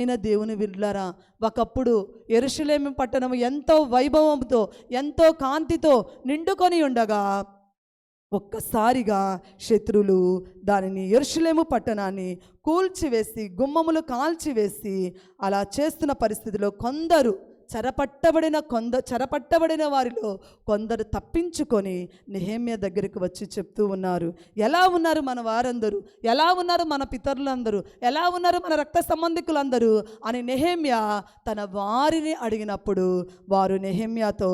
అయిన దేవుని బిడ్డలారా, ఒకప్పుడు యెరూషలేము పట్టణం ఎంతో వైభవంతో ఎంతో కాంతితో నిండుకొని ఉండగా ఒక్కసారిగా శత్రువులు దానిని యెరూషలేము పట్టణాన్ని కూల్చివేసి గుమ్మములు కాల్చివేసి అలా చేస్తున్న పరిస్థితిలో చెరపట్టబడిన వారిలో కొందరు తప్పించుకొని నెహెమ్యా దగ్గరికి వచ్చి చెప్తూ ఉన్నారు, ఎలా ఉన్నారు మన వారందరూ, ఎలా ఉన్నారు మన పితరులందరూ, ఎలా ఉన్నారు మన రక్త సంబంధికులందరూ అని నెహెమ్యా తన వారిని అడిగినప్పుడు వారు నెహెమ్యాతో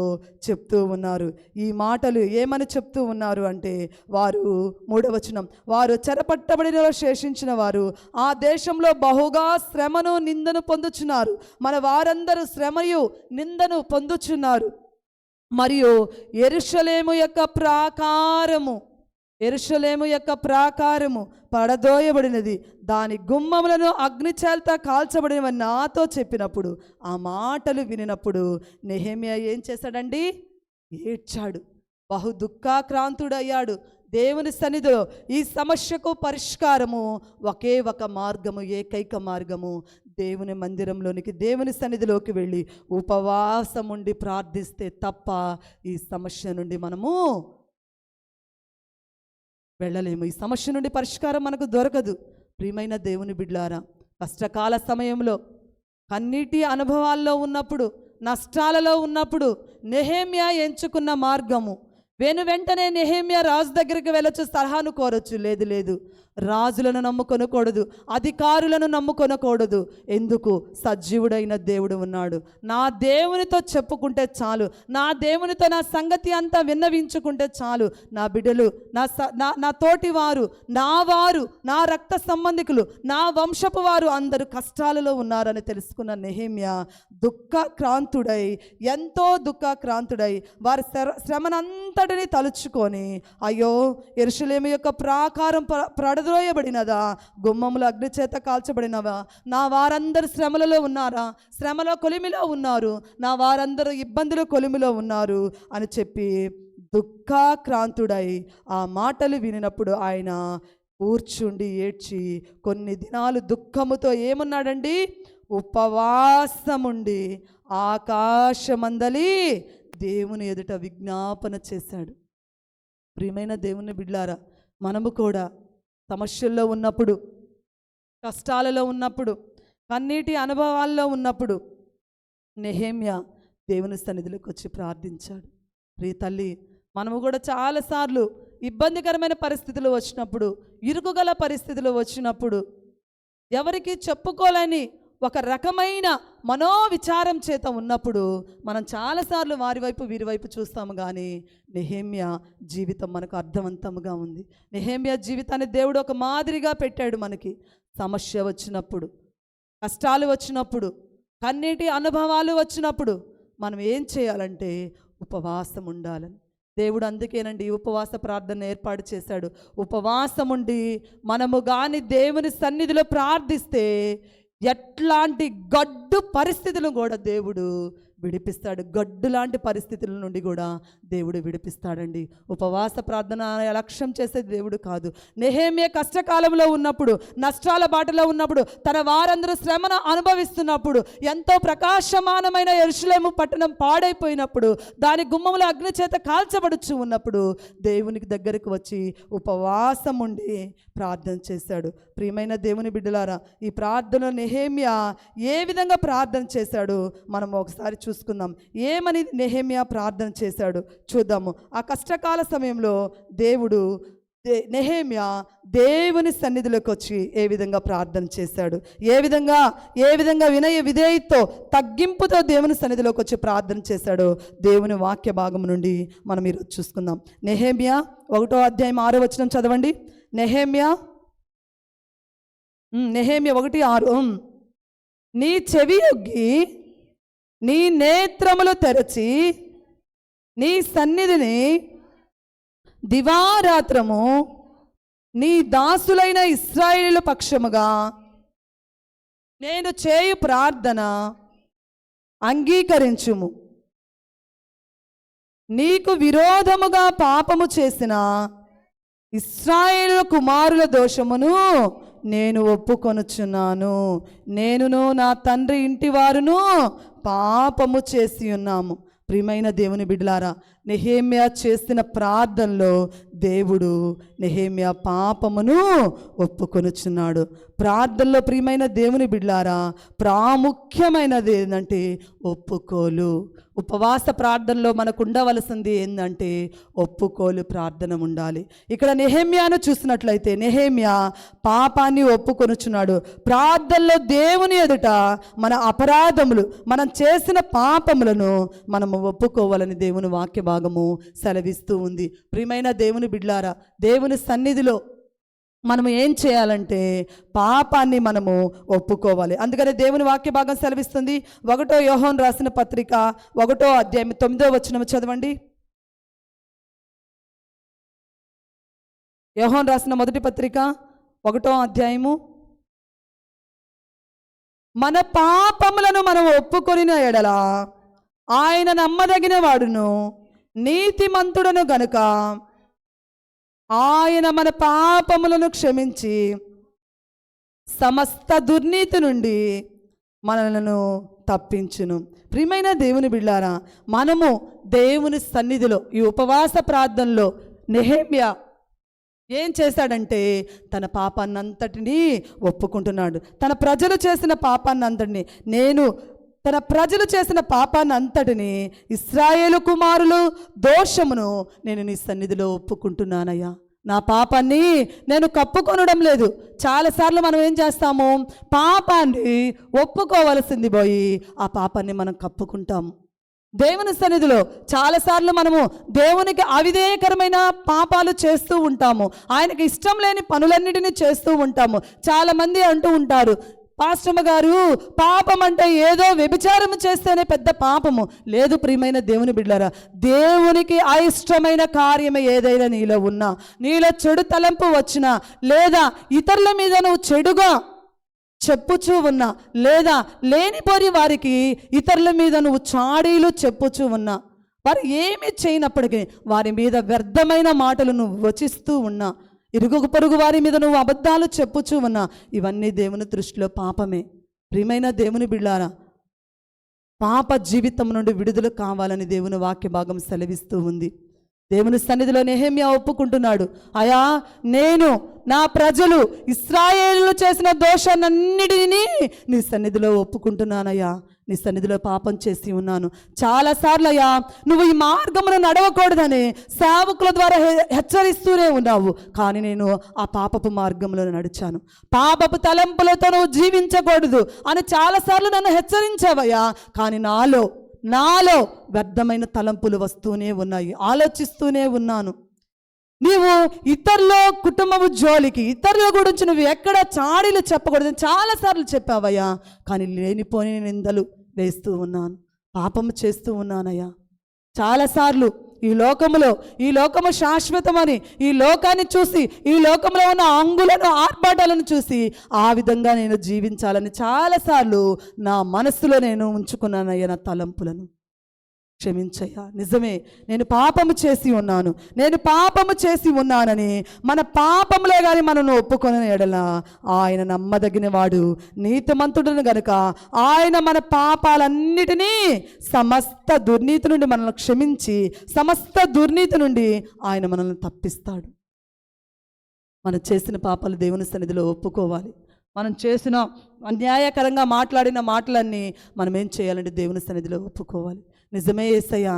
చెప్తూ ఉన్నారు. ఈ మాటలు ఏమని చెప్తూ ఉన్నారు అంటే, వారు 3వ వచనం, వారు చెరపట్టబడిన శేషించిన వారు ఆ దేశంలో బహుగా శ్రమను నిందను పొందుచున్నారు, మన వారందరూ శ్రమయు నిందను పొందుచున్నారు, మరియు యెరూషలేము యొక్క ప్రాకారము పడదోయబడినది, దాని గుమ్మములను అగ్నిచేత కాల్చబడినవని నాతో చెప్పినప్పుడు, ఆ మాటలు వినినప్పుడు నెహెమ్యా ఏం చేశాడండి? ఏడ్చాడు, బహు దుఃఖాక్రాంతుడయ్యాడు. దేవుని సన్నిధిలో ఈ సమస్యకు పరిష్కారము ఒకే ఒక మార్గము, ఏకైక మార్గము, దేవుని మందిరంలోనికి దేవుని సన్నిధిలోకి వెళ్ళి ఉపవాసం ఉండి ప్రార్థిస్తే తప్ప ఈ సమస్య నుండి మనము వెళ్ళలేము. ఈ సమస్య నుండి పరిష్కారం మనకు దొరకదు. ప్రియమైన దేవుని బిడ్డలారా, కష్టకాల సమయంలో కన్నీటి అనుభవాల్లో ఉన్నప్పుడు, నష్టాలలో ఉన్నప్పుడు నెహెమ్యా ఎంచుకున్న మార్గము, వెంటనే నెహెమ్యా రాజు దగ్గరికి వెళ్ళొచ్చు, సలహాను కోరొచ్చు. లేదు, రాజులను నమ్ముకొనకూడదు, అధికారులను నమ్ముకొనకూడదు. ఎందుకు? సజీవుడైన దేవుడు ఉన్నాడు. నా దేవునితో చెప్పుకుంటే చాలు, నా దేవునితో నా సంగతి అంతా విన్నవించుకుంటే చాలు. నా బిడ్డలు, నా తోటి వారు, నా రక్త సంబంధికులు, నా వంశపు వారు అందరూ కష్టాలలో ఉన్నారని తెలుసుకున్న నెహెమ్యా ఎంతో దుఃఖాక్రాంతుడై వారి శ్రమనంతటిని తలుచుకొని, అయ్యో యెరూషలేము యొక్క ప్రాకారం పడద్రోయబడినదా, గుమ్మములు అగ్నిచేత కాల్చబడినవా, నా వారందరూ శ్రమలలో ఉన్నారా, శ్రమలో కొలిమిలో ఉన్నారు, నా వారందరూ ఇబ్బందులు కొలిమిలో ఉన్నారు అని చెప్పి దుఃఖాక్రాంతుడై ఆ మాటలు వినినప్పుడు ఆయన కూర్చుండి ఏడ్చి కొన్ని దినాలు దుఃఖముతో ఏమున్నాడండి? ఉపవాసముండి ఆకాశమందలి దేవుని ఎదుట విజ్ఞాపన చేశాడు. ప్రియమైన దేవుని బిడ్డలారా, మనము కూడా సమస్యల్లో ఉన్నప్పుడు, కష్టాలలో ఉన్నప్పుడు, కన్నీటి అనుభవాల్లో ఉన్నప్పుడు నెహెమ్యా దేవుని సన్నిధిలోకి వచ్చి ప్రార్థించాడు. ప్రియ తల్లి, మనము కూడా చాలాసార్లు ఇబ్బందికరమైన పరిస్థితులు వచ్చినప్పుడు, ఇరుకుగల పరిస్థితులు వచ్చినప్పుడు, ఎవరికి చెప్పుకోలేని ఒక రకమైన మనోవిచారం చేత ఉన్నప్పుడు మనం చాలాసార్లు వారి వైపు వీరి వైపు చూస్తాము. కానీ నెహెమ్యా జీవితం మనకు అర్థవంతంగా ఉంది. నెహెమ్యా జీవితాన్ని దేవుడు ఒక మాదిరిగా పెట్టాడు మనకి. సమస్య వచ్చినప్పుడు, కష్టాలు వచ్చినప్పుడు, కన్నీటి అనుభవాలు వచ్చినప్పుడు మనం ఏం చేయాలంటే ఉపవాసం ఉండాలని దేవుడు అందుకేనండి ఉపవాస ప్రార్థన ఏర్పాటు చేశాడు. ఉపవాసం ఉండి మనము కానీ దేవుని సన్నిధిలో ప్రార్థిస్తే ఎట్లాంటి గడ్డు పరిస్థితులను కూడా దేవుడు విడిపిస్తాడు. గడ్డు లాంటి పరిస్థితుల నుండి కూడా దేవుడు విడిపిస్తాడండి. ఉపవాస ప్రార్థన లక్ష్యం చేసే దేవుడు కాదు. నెహెమ్యా కష్టకాలంలో ఉన్నప్పుడు, నష్టాల బాటలో ఉన్నప్పుడు, తన వారందరూ శ్రమను అనుభవిస్తున్నప్పుడు, ఎంతో ప్రకాశమానమైన యెరూషలేము పట్టణం పాడైపోయినప్పుడు, దాని గుమ్మములు అగ్ని చేత కాల్చబడుచు ఉన్నప్పుడు దేవునికి దగ్గరకు వచ్చి ఉపవాసం ఉండి ప్రార్థన చేశాడు. ప్రియమైన దేవుని బిడ్డలారా, ఈ ప్రార్థన నెహెమ్యా ఏ విధంగా ప్రార్థన చేశాడు మనం ఒకసారి చూసుకుందాం. ఏమని నెహెమ్యా ప్రార్థన చేశాడు చూద్దాము. ఆ కష్టకాల సమయంలో నెహెమ్యా దేవుని సన్నిధిలోకి వచ్చి ఏ విధంగా ప్రార్థన చేశాడు, ఏ విధంగా వినయ విధేయతతో తగ్గింపుతో దేవుని సన్నిధిలోకి వచ్చి ప్రార్థన చేశాడో దేవుని వాక్య భాగం నుండి మనం ఈరోజు చూసుకుందాం. నెహెమ్యా 1వ అధ్యాయం 6వ వచనం చదవండి. నెహెమ్యా 1:6, నీ చెవి యొగ్గి నీ నేత్రములు తెరచి నీ సన్నిధిని దివారాత్రము నీ దాసులైన ఇశ్రాయేలు పక్షముగా నేను చేయు ప్రార్థన అంగీకరించుము. నీకు విరోధముగా పాపము చేసిన ఇశ్రాయేలు కుమారుల దోషమును నేను ఒప్పుకొనుచున్నాను, నేనును నా తండ్రి ఇంటి వారును పాపము చేసి ఉన్నాము. ప్రియమైన దేవుని బిడ్డలారా, నెహెమ్యా చేసిన ప్రార్థనలో దేవుడు నెహెమ్యా పాపమును ఒప్పుకొనుచున్నాడు. ప్రార్థనలో ప్రియమైన దేవుని బిడ్డలారా, ప్రాముఖ్యమైనది ఏంటంటే ఒప్పుకోలు. ఉపవాస ప్రార్థనలో మనకు ఉండవలసింది ఏంటంటే ఒప్పుకోలు ప్రార్థన ఉండాలి. ఇక్కడ నెహెమ్యాను చూసినట్లయితే నెహెమ్యా పాపాన్ని ఒప్పుకొనుచున్నాడు. ప్రార్థనలో దేవుని ఎదుట మన అపరాధములు, మనం చేసిన పాపములను మనము ఒప్పుకోవాలని దేవుని వాక్య భాగము సెలవిస్తూ ఉంది. ప్రియమైన దేవుని బిడ్డలారా, దేవుని సన్నిధిలో మనము ఏం చేయాలంటే పాపాన్ని మనము ఒప్పుకోవాలి. అందుకని దేవుని వాక్య భాగం సెలవిస్తుంది. 1 యోహాను రాసిన పత్రిక 1వ అధ్యాయం 9వ వచనం చదవండి. యోహాను రాసిన మొదటి పత్రిక 1వ అధ్యాయము. మన పాపములను మనం ఒప్పుకొనిన ఎడల ఆయన నమ్మదగిన వాడును నీతిమంతుడను గనుక ఆయన మన పాపములను క్షమించి సమస్త దుర్నీతి నుండి మనలను తప్పించును. ప్రియమైన దేవుని బిడ్డలారా, మనము దేవుని సన్నిధిలో ఈ ఉపవాస ప్రార్థనలో నెహెమ్యా ఏం చేశాడంటే తన పాపాన్నంతటినీ ఒప్పుకుంటున్నాడు. తన ప్రజలు చేసిన పాపాన్నంతటినీ తన ప్రజలు చేసిన పాపాన్ని అంతటిని, ఇశ్రాయేలు కుమారులు దోషమును నేను నీ సన్నిధిలో ఒప్పుకుంటున్నానయ్యా. నా పాపాన్ని నేను కప్పుకొనడం లేదు. చాలాసార్లు మనం ఏం చేస్తాము, పాపాన్ని ఒప్పుకోవలసింది పోయి ఆ పాపాన్ని మనం కప్పుకుంటాము. దేవుని సన్నిధిలో చాలాసార్లు మనము దేవునికి అవిధేయకరమైన పాపాలు చేస్తూ ఉంటాము. ఆయనకి ఇష్టం లేని పనులన్నిటినీ చేస్తూ ఉంటాము. చాలామంది అంటూ ఉంటారు, పాస్టమ్మ గారు పాపం అంటే ఏదో వ్యభిచారం చేస్తేనే పెద్ద పాపము. లేదు ప్రియమైన దేవుని బిడ్డలారా, దేవునికి అయిష్టమైన కార్యమే ఏదైనా నీలో ఉన్నా, నీలో చెడు తలంపు వచ్చినా, లేదా ఇతరుల మీద నువ్వు చెడుగా చెప్పుచూ ఉన్నా, లేదా లేనిపోని వారికి ఇతరుల మీద నువ్వు చాడీలు చెప్పుచూ ఉన్నా, వారు ఏమి చేయనప్పటికీ వారి మీద వ్యర్థమైన మాటలు నువ్వు వచిస్తూ ఉన్నా, ఇరుగు పొరుగు వారి మీద నువ్వు అబద్ధాలు చెప్పుచూ ఉన్నా, ఇవన్నీ దేవుని దృష్టిలో పాపమే. ప్రియమైన దేవుని బిడ్డలారా, పాప జీవితం నుండి విడుదల కావాలని దేవుని వాక్య భాగం సెలవిస్తూ ఉంది. దేవుని సన్నిధిలో నెహెమ్యా ఒప్పుకుంటున్నాడు, అయా నేను నా ప్రజలు ఇశ్రాయేలు చేసిన దోషాలన్నిటినీ నీ సన్నిధిలో ఒప్పుకుంటున్నానయ్యా. నీ సన్నిధిలో పాపం చేసి ఉన్నాను. చాలాసార్లు అయ్యా నువ్వు ఈ మార్గమును నడవకూడదని సేవకుల ద్వారా హెచ్చరిస్తూనే ఉన్నావు, కానీ నేను ఆ పాపపు మార్గంలో నడిచాను. పాపపు తలంపులతో నువ్వు జీవించకూడదు అని చాలాసార్లు నన్ను హెచ్చరించావయ్యా, కానీ నాలో వ్యర్థమైన తలంపులు వస్తూనే ఉన్నాయి, ఆలోచిస్తూనే ఉన్నాను. నీవు ఇతరుల కుటుంబము జోలికి, ఇతరుల గురించి నువ్వు ఎక్కడ చాడీలు చెప్పకూడదని చాలాసార్లు చెప్పావయ్యా, కానీ లేనిపోని నిందలు వేస్తూ ఉన్నాను, పాపము చేస్తూ ఉన్నానయ్యా. చాలాసార్లు ఈ లోకము శాశ్వతమని, ఈ లోకాన్ని చూసి, ఈ లోకంలో ఉన్న అంగులను ఆర్భాటాలను చూసి ఆ విధంగా నేను జీవించాలని చాలాసార్లు నా మనస్సులో నేను ఉంచుకున్నానయ్యా. నా తలంపులను క్షమించయ్యా. నిజమే, నేను పాపము చేసి ఉన్నానని మన పాపములే కానీ మనను ఒప్పుకొని ఎడల ఆయన నమ్మదగిన వాడు నీతిమంతుడును గనుక ఆయన మన పాపాలన్నిటినీ సమస్త దుర్నీతి నుండి మనల్ని క్షమించి సమస్త దుర్నీతి నుండి ఆయన మనల్ని తప్పిస్తాడు. మనం చేసిన పాపాలు దేవుని సన్నిధిలో ఒప్పుకోవాలి. మనం చేసిన అన్యాయకరంగా మాట్లాడిన మాటలన్నీ మనం ఏం చేయాలంటే దేవుని సన్నిధిలో ఒప్పుకోవాలి. నిజమే యేసయ్యా,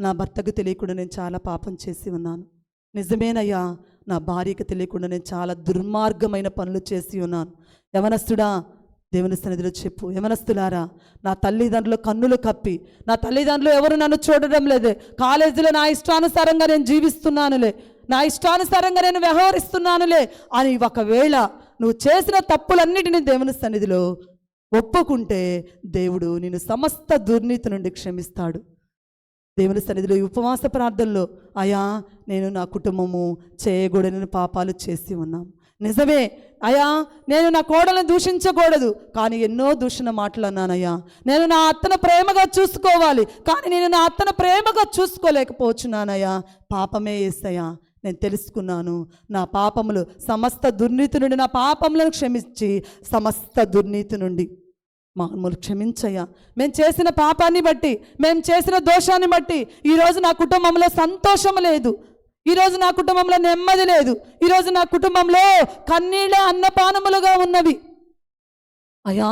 నా భర్తకు తెలియకుండా నేను చాలా పాపం చేసి ఉన్నాను. నిజమేనయ్యా, నా భార్యకు తెలియకుండా నేను చాలా దుర్మార్గమైన పనులు చేసి ఉన్నాను. యవనస్తుడా, దేవుని సన్నిధిలో చెప్పు. యవనస్తులారా, నా తల్లిదండ్రుల కన్నులు కప్పి, నా తల్లిదండ్రులు ఎవరు నన్ను చూడడం లేదే, కాలేజీలో నా ఇష్టానుసారంగా నేను జీవిస్తున్నానులే, నా ఇష్టానుసారంగా నేను వ్యవహరిస్తున్నానులే అని ఒకవేళ నువ్వు చేసిన తప్పులన్నిటినీ దేవుని సన్నిధిలో ఒప్పుకుంటే దేవుడు నిన్ను సమస్త దుర్నీతి నుండి క్షమిస్తాడు. దేవుని సన్నిధిలో ఈ ఉపవాస ప్రార్థనలో, అయా నేను నా కుటుంబము చేయకూడని పాపాలు చేసి ఉన్నాం. నిజమే అయ్యా, నేను నా కోడలను దూషించకూడదు, కానీ ఎన్నో దూషణ మాటలు అన్నానయ్యా. నేను నా అత్తను ప్రేమగా చూసుకోవాలి, కానీ నేను నా అత్తను ప్రేమగా చూసుకోలేకపోతున్నానయ్యా. పాపమే యేసయ్యా, నేను తెలుసుకున్నాను. నా పాపములు సమస్త దుర్నీతి నుండి, నా పాపములను క్షమించి సమస్త దుర్నీతి నుండి మమ్మల్ని క్షమించయ్యా. మేము చేసిన పాపాన్ని బట్టి, మేము చేసిన దోషాన్ని బట్టి ఈరోజు నా కుటుంబంలో సంతోషం లేదు, ఈరోజు నా కుటుంబంలో నెమ్మది లేదు, ఈరోజు నా కుటుంబంలో కన్నీళ్ళ అన్నపానములుగా ఉన్నవి. అయ్యా,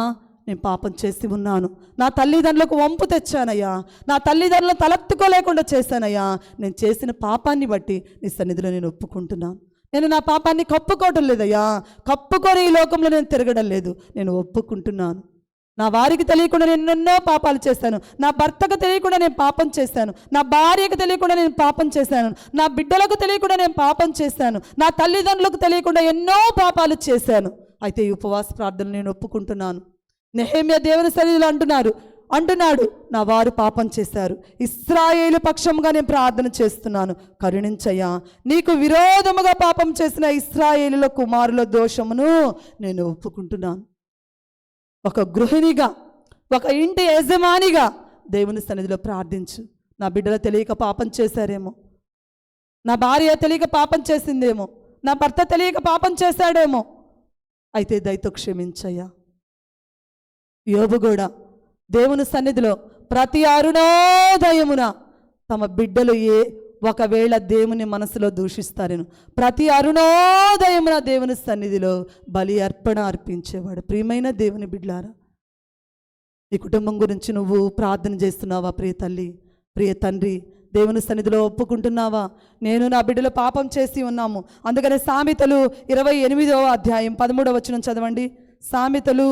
నేను పాపం చేసి ఉన్నాను, నా తల్లిదండ్రులకు వంపు తెచ్చానయ్యా, నా తల్లిదండ్రులను తలెత్తుకోలేకుండా చేశానయ్యా. నేను చేసిన పాపాన్ని బట్టి నీ సన్నిధిలో నేను ఒప్పుకుంటున్నాను. నేను నా పాపాన్ని కప్పుకోవటం లేదయ్యా, కప్పుకొని ఈ లోకంలో నేను తిరగడం లేదు. నేను ఒప్పుకుంటున్నాను. నా వారికి తెలియకుండా నేను ఎన్నో పాపాలు చేశాను, నా భర్తకు తెలియకుండా నేను పాపం చేశాను, నా భార్యకు తెలియకుండా నేను పాపం చేశాను, నా బిడ్డలకు తెలియకుండా నేను పాపం చేశాను, నా తల్లిదండ్రులకు తెలియకుండా ఎన్నో పాపాలు చేశాను. అయితే ఈ ఉపవాస ప్రార్థనలు నేను ఒప్పుకుంటున్నాను. నెహెమ్యా దేవుని సన్నిధిలో అంటున్నాడు, నా వారు పాపం చేశారు, ఇశ్రాయేలు పక్షంగా నేను ప్రార్థన చేస్తున్నాను, కరుణించయ్యా. నీకు విరోధముగా పాపం చేసిన ఇశ్రాయేలుల కుమారుల దోషమును నేను ఒప్పుకుంటున్నాను. ఒక గృహిణిగా, ఒక ఇంటి యజమానిగా దేవుని సన్నిధిలో ప్రార్థించు. నా బిడ్డలు తెలియక పాపం చేశారేమో, నా భార్య తెలియక పాపం చేసిందేమో, నా భర్త తెలియక పాపం చేశాడేమో, అయితే దయతో క్షమించయ్యా. యోబు కూడా దేవుని సన్నిధిలో ప్రతి అరుణోదయమున తమ బిడ్డలు ఒకవేళ దేవుని మనసులో దూషిస్తారేను, ప్రతి అరుణోదయమున దేవుని సన్నిధిలో బలి అర్పణ అర్పించేవాడు. ప్రియమైన దేవుని బిడ్డలారా, ఈ కుటుంబం గురించి నువ్వు ప్రార్థన చేస్తున్నావా? ప్రియ తల్లి, ప్రియ తండ్రి, దేవుని సన్నిధిలో ఒప్పుకుంటున్నావా? నేను నా బిడ్డలు పాపం చేసి ఉన్నాము. అందుకనే సామెతలు 28వ అధ్యాయం 13వ వచనం చదవండి. సామెతలు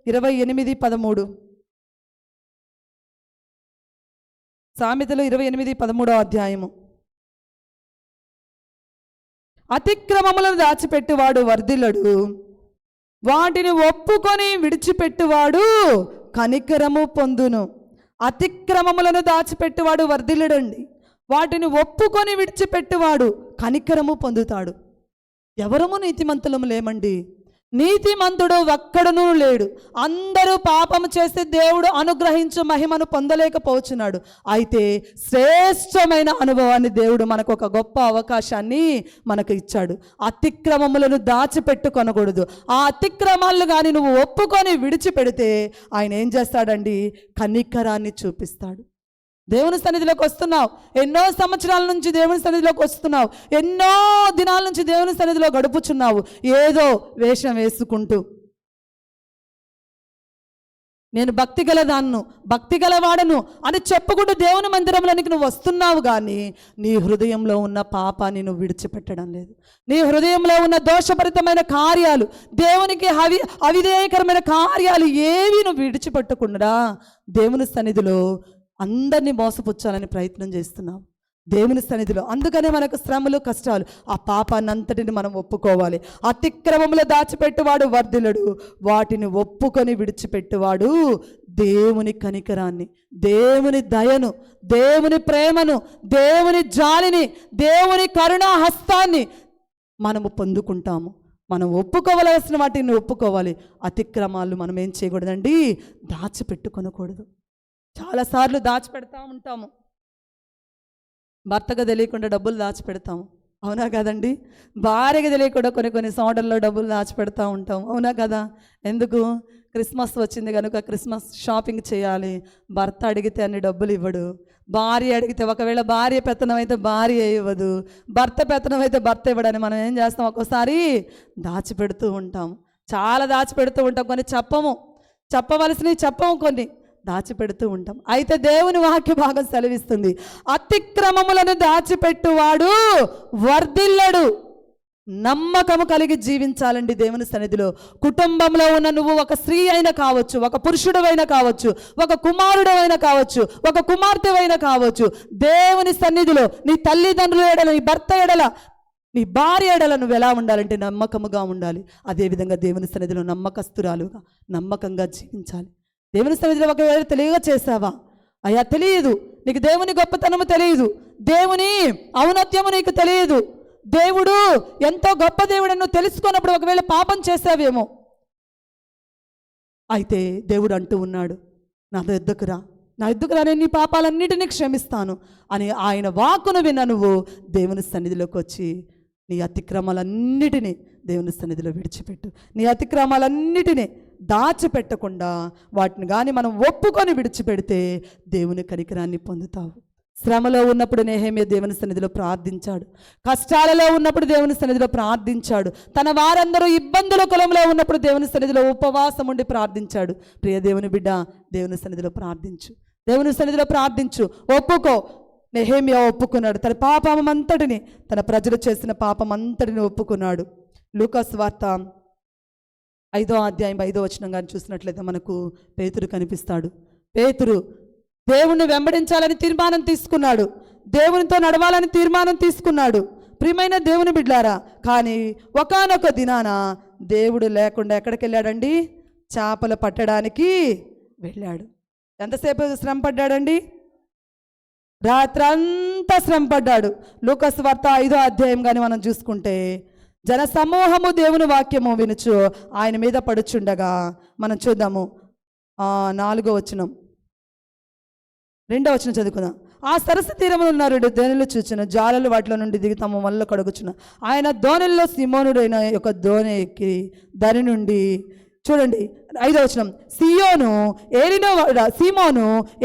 28:13. సామెతలు 28:13వ అధ్యాయము. అతిక్రమములను దాచిపెట్టువాడు వర్ధిల్లడు, వాటిని ఒప్పుకొని విడిచిపెట్టువాడు కనికరము పొందును. అతిక్రమములను దాచిపెట్టువాడు వర్ధిల్లడండి, వాటిని ఒప్పుకొని విడిచిపెట్టువాడు కనికరము పొందుతాడు. ఎవరము నీతిమంతులము లేమండి, నీతిమంతుడు ఒక్కడునూ లేడు. అందరూ పాపము చేసి దేవుడు అనుగ్రహించు మహిమను పొందలేకపోతున్నాడు. అయితే శ్రేష్టమైన అనుభవాన్ని దేవుడు మనకు ఒక గొప్ప అవకాశాన్ని మనకు ఇచ్చాడు. అతిక్రమములను దాచిపెట్టుకొనకూడదు. ఆ అతిక్రమాలను కానీ నువ్వు ఒప్పుకొని విడిచిపెడితే ఆయన ఏం చేస్తాడండి? కనికరాన్ని చూపిస్తాడు. దేవుని సన్నిధిలోకి వస్తున్నావు, ఎన్నో సంవత్సరాల నుంచి దేవుని సన్నిధిలోకి వస్తున్నావు, ఎన్నో దినాల నుంచి దేవుని సన్నిధిలో గడుపుచున్నావు, ఏదో వేషం వేసుకుంటూ నేను భక్తి గలదాన్ను, భక్తి గలవాడను అని చెప్పుకుంటూ దేవుని మందిరంలోనికి నువ్వు వస్తున్నావు, కానీ నీ హృదయంలో ఉన్న పాపాన్ని నువ్వు విడిచిపెట్టడం లేదు. నీ హృదయంలో ఉన్న దోషభరితమైన కార్యాలు, దేవునికి అవిధేయకరమైన కార్యాలు ఏవి నువ్వు విడిచిపెట్టకుండా దేవుని సన్నిధిలో అందరినీ మోసపుచ్చాలని ప్రయత్నం చేస్తున్నావు దేవుని సన్నిధిలో. అందుకనే మనకు శ్రమలు, కష్టాలు. ఆ పాపాన్ని అంతటిని మనం ఒప్పుకోవాలి. అతిక్రమములు దాచిపెట్టువాడు వర్ధిల్లడు, వాటిని ఒప్పుకొని విడిచిపెట్టువాడు దేవుని కనికరాన్ని, దేవుని దయను, దేవుని ప్రేమను, దేవుని జాలిని, దేవుని కరుణా హస్తాన్ని మనము పొందుకుంటాము. మనం ఒప్పుకోవలసిన వాటిని ఒప్పుకోవాలి. అతిక్రమాలు మనం ఏం చేయకూడదండి? దాచిపెట్టుకొనకూడదు. చాలాసార్లు దాచిపెడతా ఉంటాము. భర్తకు తెలియకుండా డబ్బులు దాచిపెడతాము, అవునా కదండి? భార్యకు తెలియకుండా కొన్ని సోడల్లో డబ్బులు దాచిపెడతా ఉంటాం, అవునా కదా? ఎందుకు? క్రిస్మస్ వచ్చింది కనుక క్రిస్మస్ షాపింగ్ చేయాలి. భర్త అడిగితే అన్ని డబ్బులు ఇవ్వడు, భార్య అడిగితే, ఒకవేళ భార్య పెత్తనం అయితే భార్య ఇవ్వదు, భర్త పెత్తనం అయితే భర్త ఇవ్వడని మనం ఏం చేస్తాం? ఒక్కోసారి దాచిపెడుతూ ఉంటాం, చాలా దాచిపెడుతూ ఉంటాం. కొన్ని చెప్పవలసినవి చెప్పము, కొన్ని దాచిపెడుతూ ఉంటాం. అయితే దేవుని వాక్య భాగం సెలవిస్తుంది, అతిక్రమములను దాచిపెట్టువాడు వర్ధిల్లడు. నమ్మకము కలిగి జీవించాలండి దేవుని సన్నిధిలో. కుటుంబంలో ఉన్న నువ్వు ఒక స్త్రీ అయినా కావచ్చు, ఒక పురుషుడవైనా కావచ్చు, ఒక కుమారుడవైనా కావచ్చు, ఒక కుమార్తెవైనా కావచ్చు, దేవుని సన్నిధిలో నీ తల్లిదండ్రుల ఎడల, నీ భర్త ఎడల, నీ భార్య ఎడల నువ్వు ఎలా ఉండాలంటే నమ్మకముగా ఉండాలి. అదేవిధంగా దేవుని సన్నిధిలో నమ్మకస్తురాలుగా, నమ్మకంగా జీవించాలి. దేవుని సన్నిధిలో ఒకవేళ తెలియగా చేసావా? అయ్యా తెలియదు, నీకు దేవుని గొప్పతనము తెలియదు, దేవుని ఔన్నత్యము నీకు తెలియదు, దేవుడు ఎంతో గొప్ప దేవుడని నువ్వు తెలుసుకున్నప్పుడు ఒకవేళ పాపం చేసావేమో. అయితే దేవుడు అంటూ ఉన్నాడు, నా ఎద్దుకు రా, నేను నీ పాపాలన్నిటినీ క్షమిస్తాను అని ఆయన వాక్కును విన్న నువ్వు దేవుని సన్నిధిలోకి వచ్చి నీ అతిక్రమాలన్నిటినీ దేవుని సన్నిధిలో విడిచిపెట్టు. నీ అతిక్రమాలన్నిటినీ దాచిపెట్టకుండా వాటిని కానీ మనం ఒప్పుకొని విడిచిపెడితే దేవుని కనికరాన్ని పొందుతావు. శ్రమలో ఉన్నప్పుడు నెహెమ్యా దేవుని సన్నిధిలో ప్రార్థించాడు. కష్టాలలో ఉన్నప్పుడు దేవుని సన్నిధిలో ప్రార్థించాడు. తన వారందరూ ఇబ్బందుల కులంలో ఉన్నప్పుడు దేవుని సన్నిధిలో ఉపవాసం ఉండి ప్రార్థించాడు. ప్రియ దేవుని బిడ్డ, దేవుని సన్నిధిలో ప్రార్థించు, దేవుని సన్నిధిలో ప్రార్థించు, ఒప్పుకో. నెహెమ్యా ఒప్పుకున్నాడు. తన పాపం అంతటిని, తన ప్రజలు చేసిన పాపం అంతటిని ఒప్పుకున్నాడు. లూకాసు వార్త 5వ అధ్యాయం 5వ వచనం కానీ చూసినట్లయితే మనకు పేతురు కనిపిస్తాడు. పేతురు దేవుణ్ణి వెంబడించాలని తీర్మానం తీసుకున్నాడు. దేవునితో నడవాలని తీర్మానం తీసుకున్నాడు. ప్రియమైన దేవుని బిడ్డలారా, కానీ ఒకానొక దినాన దేవుడు లేకుండా ఎక్కడికి వెళ్ళాడండి? చేపలు పట్టడానికి వెళ్ళాడు. ఎంతసేపు శ్రమ పడ్డాడండి? రాత్రంతా శ్రమ పడ్డాడు. లూకాసు వార్త 5వ అధ్యాయం కానీ మనం చూసుకుంటే, జన సమూహము దేవుని వాక్యము వినుచు ఆయన మీద పడుచుండగా, మనం చూద్దాము 4వ వచనం, 2వ వచనం చదువుకుందాం. ఆ సరస్సు తీరమున ఉన్న 2 దోణులు చూచిన, జాలలు వాటిలో నుండి దిగి తమ వల్ల కడుగుచున్న. ఆయన దోణుల్లో సిమోనుడైన ఒక దోణి ఎక్కి దాని నుండి, చూడండి 5వ వచనం, సీమోను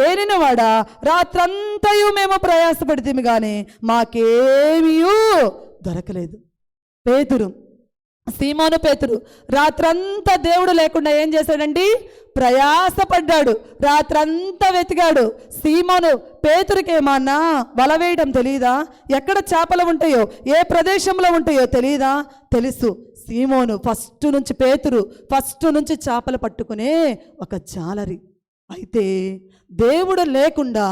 ఏలినవాడా, రాత్రంతయు మేము ప్రయాసపడితేమి కానీ మాకేమీ దొరకలేదు. సీమోను పేతురు రాత్రంతా దేవుడు లేకుండా ఏం చేశాడండి? ప్రయాసపడ్డాడు, రాత్రంతా వెతికాడు. సీమోను పేతురుకి ఏమన్నా వల వేయడం తెలియదా? ఎక్కడ చేపలు ఉంటాయో, ఏ ప్రదేశంలో ఉంటాయో తెలియదా? తెలుసు. సీమోను పేతురు ఫస్ట్ నుంచి చేపలు పట్టుకునే ఒక జాలరి. అయితే దేవుడు లేకుండా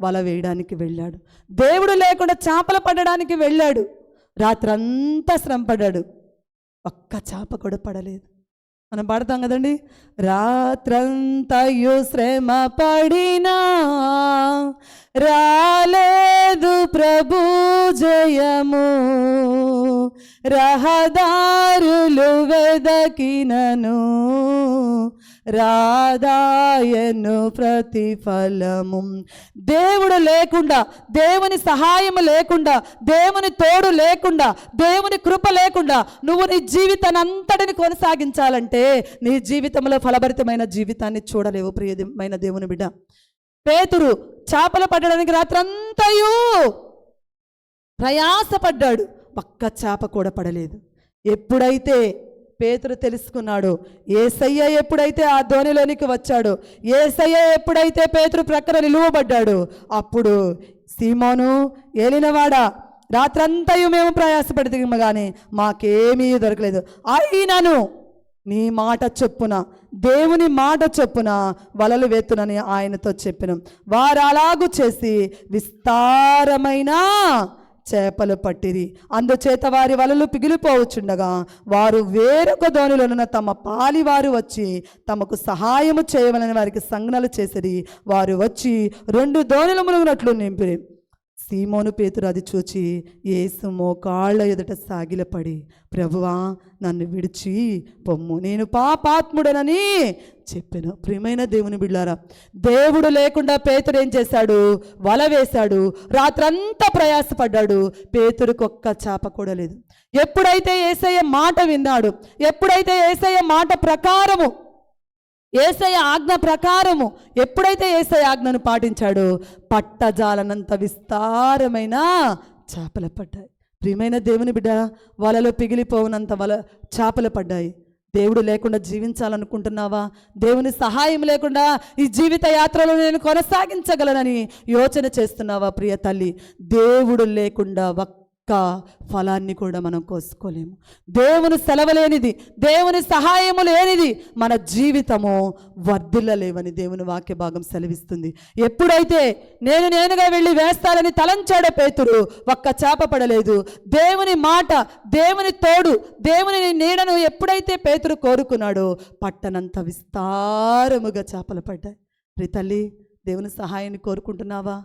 వల వేయడానికి వెళ్ళాడు, దేవుడు లేకుండా చేపలు పట్టడానికి వెళ్ళాడు. రాత్రంతా శ్రమ పడ్డాడు, ఒక్క చేప కూడా పడలేదు. మనం పాడతాం కదండి, రాత్రంతయు శ్రమ పడినా రాలేదు ప్రభు జయము, రహదారులు వెదకినను రాదాయను ప్రతిఫలము. దేవుడు లేకుండా, దేవుని సహాయము లేకుండా, దేవుని తోడు లేకుండా, దేవుని కృప లేకుండా నువ్వు నీ జీవితాన్ని అంతటిని కొనసాగించాలంటే నీ జీవితంలో ఫలభరితమైన జీవితాన్ని చూడలేవు. ప్రియమైన దేవుని బిడ్డ, పేతురు చేపలు పట్టడానికి రాత్రంతయు ప్రయాసపడ్డాడు, ఒక్క చేప కూడా పడలేదు. ఎప్పుడైతే పేతురు తెలుసుకున్నాడు, యేసయ్య ఎప్పుడైతే ఆ ధోనిలోనికి వచ్చాడు, యేసయ్య ఎప్పుడైతే పేతురు ప్రక్కన నిలువబడ్డాడు, అప్పుడు సీమోను ఏలినవాడా, రాత్రంతయు మేము ప్రయాసపడితే కానీ మాకేమీ దొరకలేదు, అయినను నీ మాట చొప్పున, దేవుని మాట చొప్పున వలలు వేతునని ఆయనతో చెప్పిన. వారు అలాగూ చేసి విస్తారమైన చేపలు పట్టిరి. అందుచేత వారి వలలు పిగిలిపోవచ్చుండగా వారు వేరొక దోణిలోనున్న తమ పాలివారు వచ్చి తమకు సహాయము చేయవలని వారికి సంజ్ఞలు చేసిరి. వారు వచ్చి 2 దోణులు మునుగునట్లు నింపిరి. సీమోను పేతురు అది చూచి యేసు మోకాళ్ళ ఎదుట సాగిలపడి, ప్రభువా నన్ను విడిచి పొమ్ము, నేను పాపాత్ముడనని చెప్పాను. ప్రియమైన దేవుని బిడ్డారా, దేవుడు లేకుండా పేతురు ఏం చేశాడు? వల వేశాడు, రాత్రంతా ప్రయాసపడ్డాడు, పేతురుకు ఒక్క చేప కూడా లేదు. ఎప్పుడైతే యేసయ్య మాట విన్నాడు, ఎప్పుడైతే యేసయ్య మాట ప్రకారము, యేసయ్య ఆజ్ఞ ప్రకారము ఎప్పుడైతే యేసయ్య ఆజ్ఞను పాటించాడో పట్టజాలనంత విస్తారమైన చేపలు పడ్డాయి. ప్రియమైన దేవుని బిడ్డ, వలలో పిగిలిపోవునంత చేపలు పడ్డాయి. దేవుడు లేకుండా జీవించాలనుకుంటున్నావా? దేవుని సహాయం లేకుండా ఈ జీవిత యాత్రలో నేను కొనసాగించగలనని యోచన చేస్తున్నావా? ప్రియ తల్లి, దేవుడు లేకుండా ఫలాన్ని కూడా మనం కోసుకోలేము. దేవుని సెలవులేనిది, దేవుని సహాయము లేనిది మన జీవితము వర్ధిల్లలేవని దేవుని వాక్య భాగం సెలవిస్తుంది. ఎప్పుడైతే నేనుగా వెళ్ళి వేస్తానని తలంచాడో పేతురు, ఒక్క చేప పడలేదు. దేవుని మాట, దేవుని తోడు, దేవుని నీడను ఎప్పుడైతే పేతురు కోరుకున్నాడో పట్టనంత విస్తారముగా చేపలు పడ్డాయి. ప్రియ తల్లి, దేవుని సహాయాన్ని కోరుకుంటున్నావా?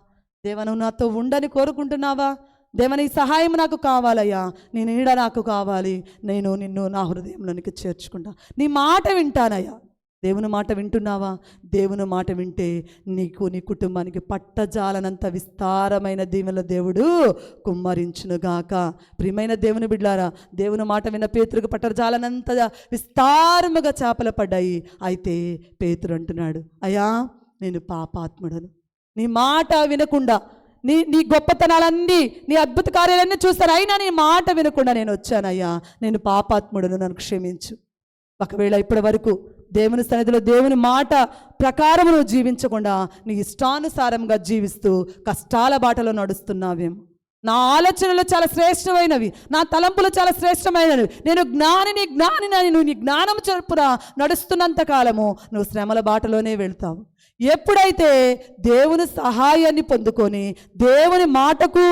దేవను నాతో ఉండని కోరుకుంటున్నావా? దేవని సహాయం నాకు కావాలయ్యా, నీ నీడ నాకు కావాలి, నేను నిన్ను నా హృదయంలోనికి చేర్చుకుంటా, నీ మాట వింటానయ్యా. దేవుని మాట వింటున్నావా? దేవుని మాట వింటే నీకు నీ కుటుంబానికి పట్టజాలనంత విస్తారమైన దీవెనల దేవుడు కుమ్మరించునుగాక. ప్రియమైన దేవుని బిడ్లారా, దేవుని మాట విన్న పేతురుకు పట్టజాలనంత విస్తారముగా చేపలు పడ్డాయి. అయితే పేతురు అంటున్నాడు, అయ్యా నేను పాపాత్ముడను, నీ మాట వినకుండా నీ గొప్పతనాలన్నీ నీ అద్భుత కార్యాలన్నీ చూస్తాను, అయినా నీ మాట వినకుండా నేను వచ్చానయ్యా, నేను పాపాత్ముడను, నన్ను క్షమించు. ఒకవేళ ఇప్పటి వరకు దేవుని సన్నిధిలో దేవుని మాట ప్రకారం నువ్వు జీవించకుండా నీ ఇష్టానుసారంగా జీవిస్తూ కష్టాల బాటలో నడుస్తున్నావేమో. నా ఆలోచనలు చాలా శ్రేష్టమైనవి, నా తలంపులు చాలా శ్రేష్టమైనవి, నేను జ్ఞానిని నువ్వు నీ జ్ఞానం చొప్పున నడుస్తున్నంత కాలము నువ్వు శ్రమల బాటలోనే వెళ్తావు. ఎప్పుడైతే దేవుని సహాయాన్ని పొందుకొని దేవుని మాటకు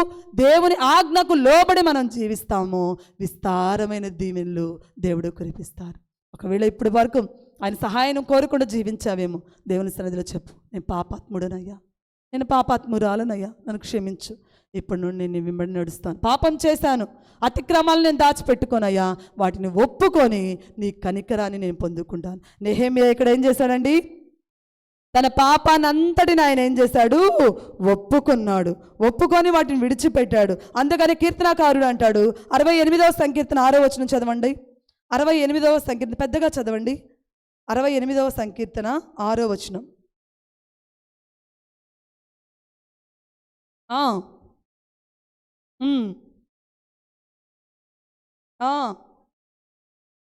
దేవుని ఆజ్ఞకు లోబడి మనం జీవిస్తామో విస్తారమైన దీవెనలు దేవుడు కురిపిస్తారు. ఒకవేళ ఇప్పటి వరకు ఆయన సహాయం కోరకుండా జీవించావేమో, దేవుని సన్నిధిలో చెప్పు, నేను పాపాత్ముడనయ్యా, నేను పాపాత్మురాలనయ్యా, నన్ను క్షమించు, ఇప్పటి నుండి నేను వెంబడి నడుస్తాను, పాపం చేశాను, అతిక్రమాలు నేను దాచిపెట్టుకోనయ్యా, వాటిని ఒప్పుకొని నీ కనికరాన్ని నేను పొందుకుంటాను. నెహెమ్యా ఇక్కడ ఏం చేశాడండి? తన పాపానంతటిని ఆయన ఏం చేశాడు? ఒప్పుకున్నాడు, ఒప్పుకొని వాటిని విడిచిపెట్టాడు. అందుకని కీర్తనాకారుడు అంటాడు, 68వ సంకీర్తన 6వ వచనం చదవండి. 68వ సంకీర్తన పెద్దగా చదవండి. 68వ సంకీర్తన 6వ వచనం.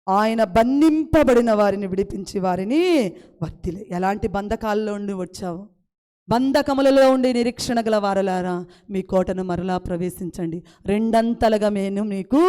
ఆయన బంధింపబడిన వారిని విడిపించి వారిని వర్తిలే. ఎలాంటి బంధకాల్లో ఉండి వచ్చావు? బంధకములలో ఉండి నిరీక్షణ గల వారలారా, మీ కోటను మరలా ప్రవేశించండి, రెండంతలుగా నేను మీకు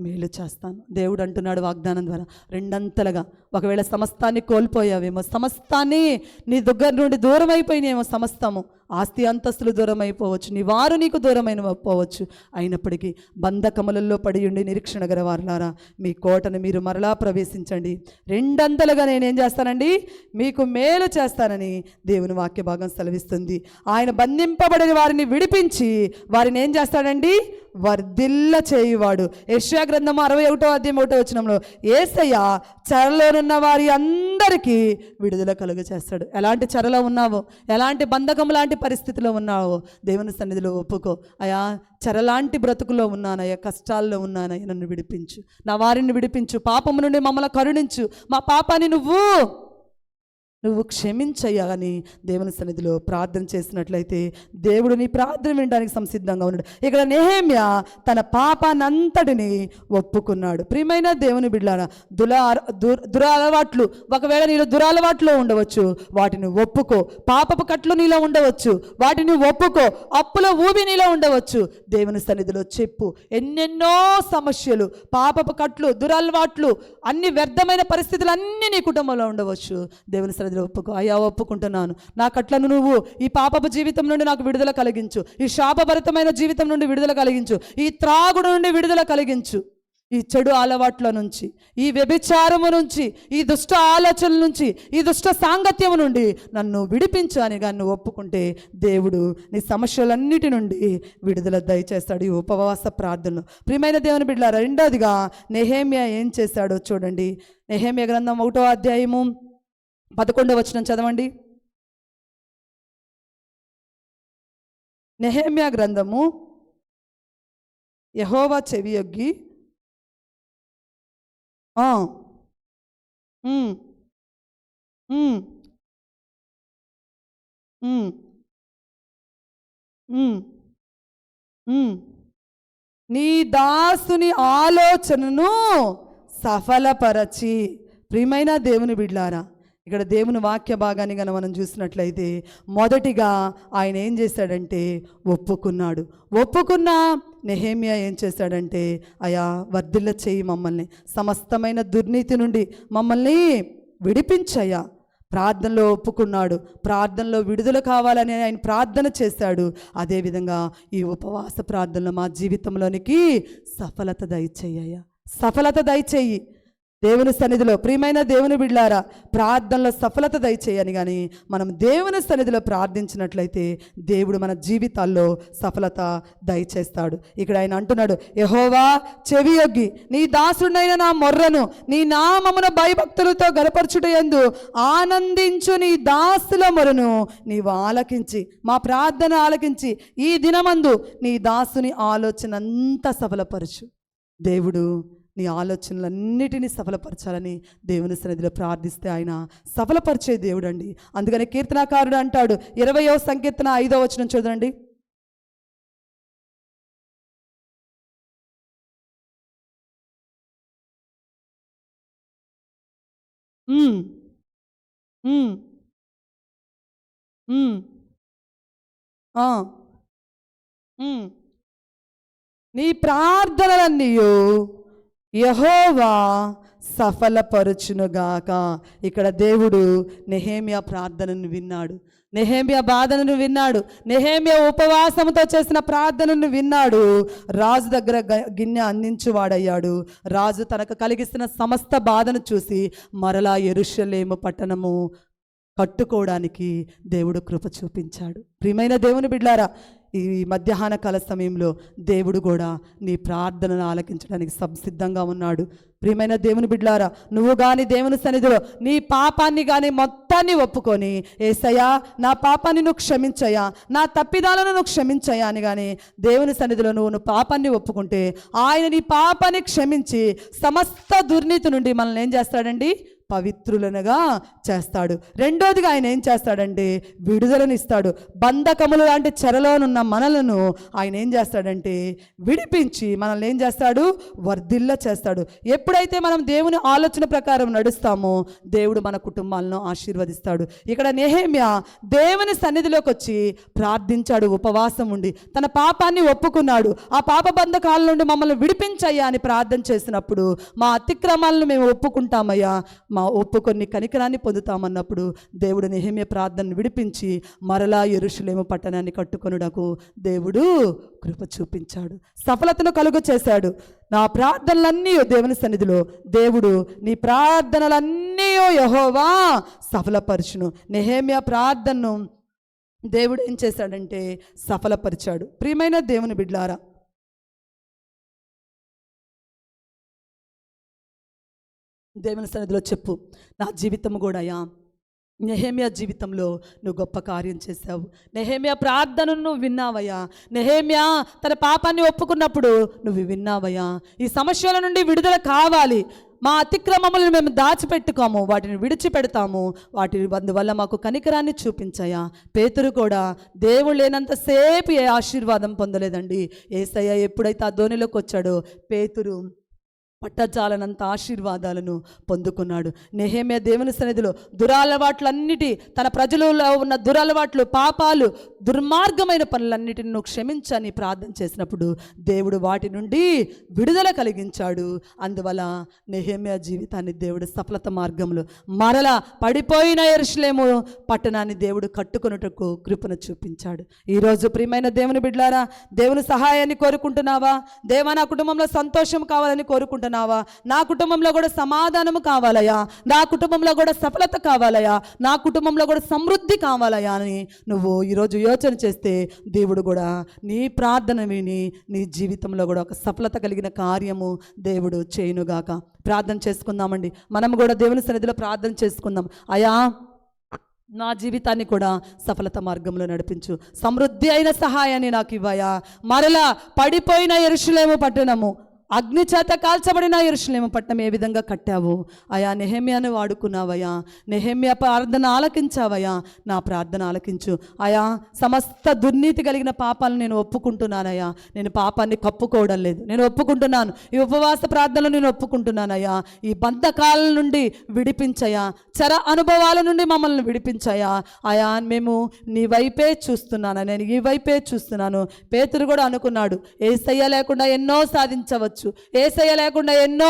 మేలు చేస్తాను. దేవుడు అంటున్నాడు వాగ్దానం ద్వారా, రెండంతలుగా. ఒకవేళ సమస్తాన్ని కోల్పోయావేమో, సమస్తాన్ని నీ దగ్గర నుండి దూరం అయిపోయినేమో, సమస్తము ఆస్తి అంతస్తులు దూరం అయిపోవచ్చు, నీ వారు నీకు దూరమైన పోవచ్చు. అయినప్పటికీ బంధకములలో పడి ఉండి నిరీక్షణ గల వారలారా, మీ కోటను మీరు మరలా ప్రవేశించండి, రెండంతలుగా నేనేం చేస్తానండి? మీకు మేలు చేస్తానని దేవుని వాక్య భాగం సెలవిస్తుంది. ఆయన బంధింపబడిన వారిని విడిపించి వారిని ఏం చేస్తాడండి? వర్ధిల్ల చేయువాడు. యెషయా గ్రంథం 61వ అధ్యాయం 1వ వచనంలో యేసయ్య చెరలోనున్న వారి అందరికీ విడుదల కలుగ చేస్తాడు. ఎలాంటి చెరలో ఉన్నావో, ఎలాంటి బంధకం లాంటి పరిస్థితిలో ఉన్నావో దేవుని సన్నిధిలో ఒప్పుకో. అయా చెరలాంటి బ్రతుకులో ఉన్నానయ్యా, కష్టాల్లో ఉన్నానయ్యా, నన్ను విడిపించు, నా వారిని విడిపించు, పాపము నుండి మమ్మల్ని కరుణించు, మా పాపాన్ని నువ్వు క్షమించయ్యా అని దేవుని సన్నిధిలో ప్రార్థన చేసినట్లయితే దేవుడు నీ ప్రార్థన వినడానికి సంసిద్ధంగా ఉన్నాడు. ఇక్కడ నెహెమ్యా తన పాపానంతటిని ఒప్పుకున్నాడు. ప్రియమైన దేవుని బిడ్డలారా, దురలవాట్లు, ఒకవేళ నీలో దురలవాట్లో ఉండవచ్చు, వాటిని ఒప్పుకో. పాపపు కట్లు నీలో ఉండవచ్చు, వాటిని ఒప్పుకో. అప్పుల ఊబి నీలో ఉండవచ్చు, దేవుని సన్నిధిలో చెప్పు. ఎన్నెన్నో సమస్యలు, పాపపు కట్లు, దురలవాట్లు, అన్ని వ్యర్థమైన పరిస్థితులు అన్నీ నీ కుటుంబంలో ఉండవచ్చు. దేవుని సన్నిధిలో ఒప్పుకో. అయ్యా ఒప్పుకుంటున్నాను, నా కట్లను నువ్వు ఈ పాపపు జీవితం నుండి నాకు విడుదల కలిగించు, ఈ శాపభరితమైన జీవితం నుండి విడుదల కలిగించు, ఈ త్రాగుడు నుండి విడుదల కలిగించు, ఈ చెడు అలవాట్ల నుంచి, ఈ వ్యభిచారము నుంచి, ఈ దుష్ట ఆలోచనల నుంచి, ఈ దుష్ట సాంగత్యము నుండి నన్ను విడిపించు అని కానీ ఒప్పుకుంటే దేవుడు నీ సమస్యలన్నిటి నుండి విడుదల దయచేస్తాడు ఈ ఉపవాస ప్రార్థనలు. ప్రియమైన దేవుని బిడ్డలారా, రెండోదిగా నెహెమ్యా ఏం చేశాడో చూడండి. నెహెమ్యా గ్రంథం 1వ అధ్యాయము 11వ వచనం చదవండి. నెహెమ్యా గ్రంథము, యెహోవా చెవియొగ్గి నీ దాసుని ఆలోచనను సఫలపరచి. ప్రియమైన దేవుని బిడ్డలారా, ఇక్కడ దేవుని వాక్య భాగాన్ని కనుక మనం చూసినట్లయితే మొదటిగా ఆయన ఏం చేశాడంటే ఒప్పుకున్నాడు. ఒప్పుకున్న నెహెమ్యా ఏం చేశాడంటే, అయా వర్ధిల్ల చేయి, మమ్మల్ని సమస్తమైన దుర్నీతి నుండి మమ్మల్ని విడిపించయ్యా. ప్రార్థనలో ఒప్పుకున్నాడు, ప్రార్థనలో విడుదల కావాలని ఆయన ప్రార్థన చేశాడు. అదేవిధంగా ఈ ఉపవాస ప్రార్థనలో మా జీవితంలోనికి సఫలత దయచేయ్యా, సఫలత దయచేయి. దేవుని సన్నిధిలో ప్రియమైన దేవుని బిడ్లారా ప్రార్థనలో సఫలత దయచేయని కానీ మనం దేవుని సన్నిధిలో ప్రార్థించినట్లయితే దేవుడు మన జీవితాల్లో సఫలత దయచేస్తాడు. ఇక్కడ ఆయన అంటున్నాడు, యెహోవా చెవియొగ్గి నీ దాసుడైన నా మొర్రను నీ నామమున భయభక్తులతో గనపరచుటయందు ఆనందించు నీ దాసుల మొరను నీవు ఆలకించి, మా ప్రార్థన ఆలకించి ఈ దినమందు నీ దాసుని ఆలోచన అంతా సఫలపరచు. దేవుడు నీ ఆలోచనలన్నిటినీ సఫలపరచాలని దేవుని సన్నిధిలో ప్రార్థిస్తే ఆయన సఫలపరిచే దేవుడు అండి. అందుకని కీర్తనాకారుడు అంటాడు, 20వ సంకీర్తన 5వ వచనం చూడండి. నీ ప్రార్థనలన్నీయు యెహోవా సఫలపరచునుగాక. ఇక్కడ దేవుడు నెహెమ్యా ప్రార్థనను విన్నాడు, నెహెమ్యా బాధను విన్నాడు, నెహెమ్యా ఉపవాసంతో చేసిన ప్రార్థనను విన్నాడు. రాజు దగ్గర గిన్నె అందించువాడయ్యాడు. రాజు తనకు కలిగిస్తున్న సమస్త బాధను చూసి మరలా యెరూషలేము పట్టణము కట్టుకోవడానికి దేవుడు కృప చూపించాడు. ప్రియమైన దేవుని బిడ్లారా, ఈ మధ్యాహ్న కాల సమయంలో దేవుడు కూడా నీ ప్రార్థనను ఆలకించడానికి సంసిద్ధంగా ఉన్నాడు. ప్రియమైన దేవుని బిడ్లారా, నువ్వు కానీ దేవుని సన్నిధిలో నీ పాపాన్ని కానీ మొత్తాన్ని ఒప్పుకొని, యేసయ్యా నా పాపాన్ని నువ్వు క్షమించయ్యా, నా తప్పిదాలను నువ్వు క్షమించయ్యా అని కానీ దేవుని సన్నిధిలో నువ్వు పాపాన్ని ఒప్పుకుంటే ఆయన నీ పాపాన్ని క్షమించి సమస్త దుర్నీతి నుండి మనల్ని ఏం చేస్తాడండి? పవిత్రులనుగా చేస్తాడు. రెండోదిగా ఆయన ఏం చేస్తాడంటే విడుదలనిస్తాడు. బంధకములు లాంటి చెరలోనున్న మనలను ఆయన ఏం చేస్తాడంటే విడిపించి మనల్ని ఏం చేస్తాడు? వర్ధిల్ల చేస్తాడు. ఎప్పుడైతే మనం దేవుని ఆలోచన ప్రకారం నడుస్తామో దేవుడు మన కుటుంబాలను ఆశీర్వదిస్తాడు. ఇక్కడ నెహెమ్యా దేవుని సన్నిధిలోకి వచ్చి ప్రార్థించాడు, ఉపవాసం ఉండి తన పాపాన్ని ఒప్పుకున్నాడు. ఆ పాప బంధకాల నుండి మమ్మల్ని విడిపించయ్యా అని ప్రార్థన చేసినప్పుడు, మా అతిక్రమాలను మేము ఒప్పుకుంటామయ్యా, మా ఒప్పుకొని కనికరాన్ని పొందుతామన్నప్పుడు దేవుడు నెహెమ్యా ప్రార్థనను విడిపించి మరలా యెరూషలేము పట్టణాన్ని కట్టుకొనుటకు దేవుడు కృప చూపించాడు, సఫలతను కలుగ చేశాడు. నా ప్రార్థనలన్నీ దేవుని సన్నిధిలో దేవుడు నీ ప్రార్థనలన్నీ యెహోవా సఫలపరచును. నెహెమ్యా ప్రార్థనను దేవుడు ఏం చేశాడంటే సఫలపరిచాడు. ప్రియమైన దేవుని బిడ్లారా, దేవుని సన్నిధిలో చెప్పు, నా జీవితం కూడా నెహెమ్యా జీవితంలో నువ్వు గొప్ప కార్యం చేశావు. నెహెమ్యా ప్రార్థనను నువ్వు విన్నావయ్యా. నెహెమ్యా తన పాపాన్ని ఒప్పుకున్నప్పుడు నువ్వు విన్నావయ్యా. ఈ సమస్యల నుండి విడుదల కావాలి, మా అతిక్రమములను మేము దాచిపెట్టుకోము, వాటిని విడిచిపెడతాము, అందువల్ల మాకు కనికరాన్ని చూపించాయా. పేతురు కూడా దేవుడు లేనంతసేపు ఏ ఆశీర్వాదం పొందలేదండి. యేసయ్య ఎప్పుడైతే ఆ ధోనిలోకి వచ్చాడో పేతురు పట్టజాలనంత ఆశీర్వాదాలను పొందుకున్నాడు. నెహెమ్యా దేవుని సన్నిధిలో దురలవాట్లన్నిటి, తన ప్రజలలో ఉన్న దురలవాట్లు, పాపాలు, దుర్మార్గమైన పనులన్నిటిని నువ్వు క్షమించని ప్రార్థన చేసినప్పుడు దేవుడు వాటి నుండి విడుదల కలిగించాడు. అందువల్ల నెహెమ్యా జీవితాన్ని దేవుడు సఫలత మార్గంలో మరలా పడిపోయిన యెరూషలేము పట్టణాన్ని దేవుడు కట్టుకొనుటకు కృపను చూపించాడు. ఈరోజు ప్రియమైన దేవుని బిడ్డలారా, దేవుని సహాయాన్ని కోరుకుంటున్నావా? దేవా నా కుటుంబంలో సంతోషం కావాలని కోరుకుంటున్నావా? నా కుటుంబంలో కూడా సమాధానము కావాలయా, నా కుటుంబంలో కూడా సఫలత కావాలయా, నా కుటుంబంలో కూడా సమృద్ధి కావాలయా అని నువ్వు ఈరోజు యోచన చేస్తే దేవుడు కూడా నీ ప్రార్థన విని నీ జీవితంలో కూడా ఒక సఫలత కలిగిన కార్యము దేవుడు చేయునుగాక. ప్రార్థన చేసుకుందామండి. మనం కూడా దేవుని సన్నిధిలో ప్రార్థన చేసుకుందాం. అయా నా జీవితాన్ని కూడా సఫలత మార్గంలో నడిపించు, సమృద్ధి అయిన సహాయాన్ని నాకు ఇవ్వయా. మరలా పడిపోయిన యెరూషలేము పట్టణము, అగ్ని చేత కాల్చబడిన యెరూషలేము పట్టణం ఏ విధంగా కట్టావు అయా, నెహెమ్యాను వాడుకున్నావయ్యా. నెహెమ్యా ప్రార్థన ఆలకించావయ్యా, నా ప్రార్థన ఆలకించు అయా. సమస్త దుర్నీతి కలిగిన పాపాలను నేను ఒప్పుకుంటున్నానయ్యా. నేను పాపాన్ని కప్పుకోవడం లేదు, నేను ఒప్పుకుంటున్నాను. ఈ ఉపవాస ప్రార్థనలు నేను ఒప్పుకుంటున్నానయ్యా. ఈ బంధకాల నుండి విడిపించయా, చర అనుభవాల నుండి మమ్మల్ని విడిపించయా అయా. మేము నీ వైపే చూస్తున్నాను, నేను ఈ వైపే చూస్తున్నాను. పేతురు కూడా అనుకున్నాడు, యేసయ్య లేకుండా ఎన్నో సాధించవచ్చు, యేసయ్య లేకుండా ఎన్నో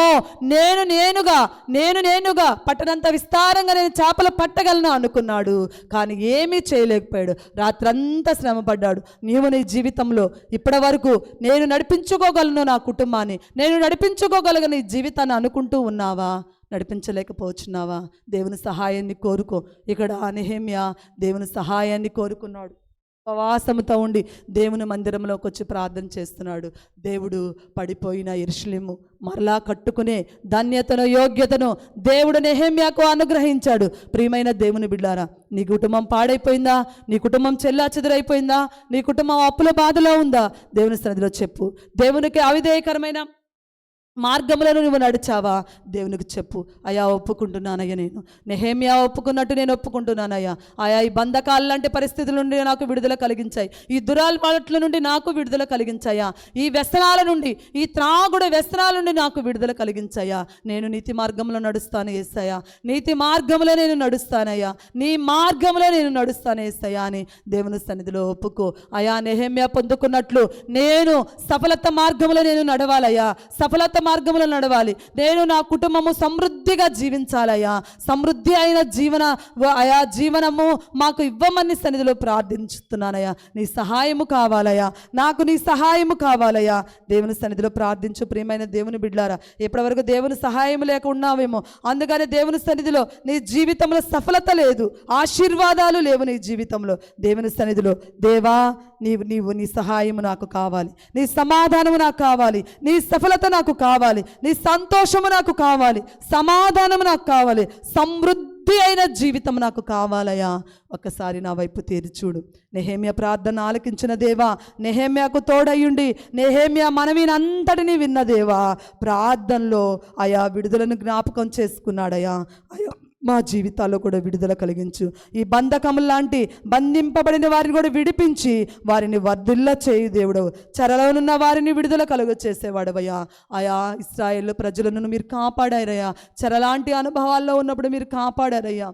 నేనుగా పట్టనంత విస్తారంగా నేను చేపలు పట్టగలను అనుకున్నాడు. కానీ ఏమీ చేయలేకపోయాడు. రాత్రంతా శ్రమపడ్డాడు. నీవు నీ జీవితంలో ఇప్పటి వరకు నేను నడిపించుకోగలను నా కుటుంబాన్ని, నేను నడిపించుకోగలను నీ జీవితాన్ని అనుకుంటూ ఉన్నావా? నడిపించలేకపోతున్నావా? దేవుని సహాయాన్ని కోరుకో. ఇక్కడ నెహెమ్యా దేవుని సహాయాన్ని కోరుకున్నాడు. ఉపవాసముతో ఉండి దేవుని మందిరంలోకి వచ్చి ప్రార్థన చేస్తున్నాడు. దేవుడు పడిపోయిన యెరూషలేము మరలా కట్టుకునే ధన్యతను, యోగ్యతను దేవుడు నెహెమ్యాకు అనుగ్రహించాడు. ప్రియమైన దేవుని బిడ్డారా, నీ కుటుంబం పాడైపోయిందా? నీ కుటుంబం చెల్లాచెదురైపోయిందా? నీ కుటుంబం అప్పుల బాధలో ఉందా? దేవుని సన్నిధిలో చెప్పు. దేవునికి అవిధేయకరమైన మార్గములను నువ్వు నడిచావా? దేవునికి చెప్పు. అయా ఒప్పుకుంటున్నానయ్యా, నేను నెహెమ్యా ఒప్పుకున్నట్టు నేను ఒప్పుకుంటున్నానయ్యా. ఆయా ఈ బంధకాల లాంటి పరిస్థితుల నుండి నాకు విడుదల కలిగించాయి. ఈ దురాలవాట్ల నుండి నాకు విడుదల కలిగించాయా. ఈ వ్యసనాల నుండి, ఈ త్రాగుడు వ్యసనాల నుండి నాకు విడుదల కలిగించాయా. నేను నీతి మార్గంలో నడుస్తాను యేసయ్యా, నీతి మార్గంలో నేను నడుస్తానయ్యా, నీ మార్గంలో నేను నడుస్తాను యేసయ్యా అని దేవుని సన్నిధిలో ఒప్పుకో. అయా నెహెమ్యా పొందుకున్నట్లు నేను సఫలత మార్గంలో నేను నడవాలయ్యా, సఫలత మార్గంలో నడవాలి. నేను నా కుటుంబము సమృద్ధిగా జీవించాలయ్యా. సమృద్ధి అయిన జీవనము మాకు ఇవ్వమని సన్నిధిలో ప్రార్థించుతున్నానయ్యా. నీ సహాయము కావాలయ్యా, నాకు నీ సహాయము కావాలయ్యా. దేవుని సన్నిధిలో ప్రార్థించు. ప్రియమైన దేవుని బిడ్డారా, ఎప్పటివరకు దేవుని సహాయం లేక ఉన్నావేమో, అందుకని దేవుని సన్నిధిలో నీ జీవితంలో సఫలత లేదు, ఆశీర్వాదాలు లేవు నీ జీవితంలో. దేవుని సన్నిధిలో దేవా, నీ సహాయము నాకు కావాలి, నీ సమాధానము నాకు కావాలి, నీ సఫలత నాకు కావాలి, నీ సంతోషము నాకు కావాలి, సమాధానము నాకు కావాలి, సమృద్ధి అయిన జీవితం నాకు కావాలయ్యా. ఒక్కసారి నా వైపు తీర్చుడు. నెహెమ్యా ప్రార్థన ఆలకించిన దేవా, నెహెమ్యాకు తోడయ్యుండి నెహెమ్యా మనవినంతటినీ విన్న దేవా, ప్రార్థనలో ఆయా విడుదలను జ్ఞాపకం చేసుకున్నాడయ్యా. అయ్యా మా జీవితాల్లో కూడా విడుదల కలిగించు. ఈ బంధకములు లాంటి బంధింపబడిన వారిని కూడా విడిపించి వారిని వర్ధిల్ల చేయు దేవుడు. చెరలోనున్న వారిని విడుదల కలుగ చేసేవాడవయ్యా. ఆయా ఇశ్రాయేలు ప్రజలను మీరు కాపాడారయ్యా. చెరలాంటి అనుభవాల్లో ఉన్నప్పుడు మీరు కాపాడారయ్యా.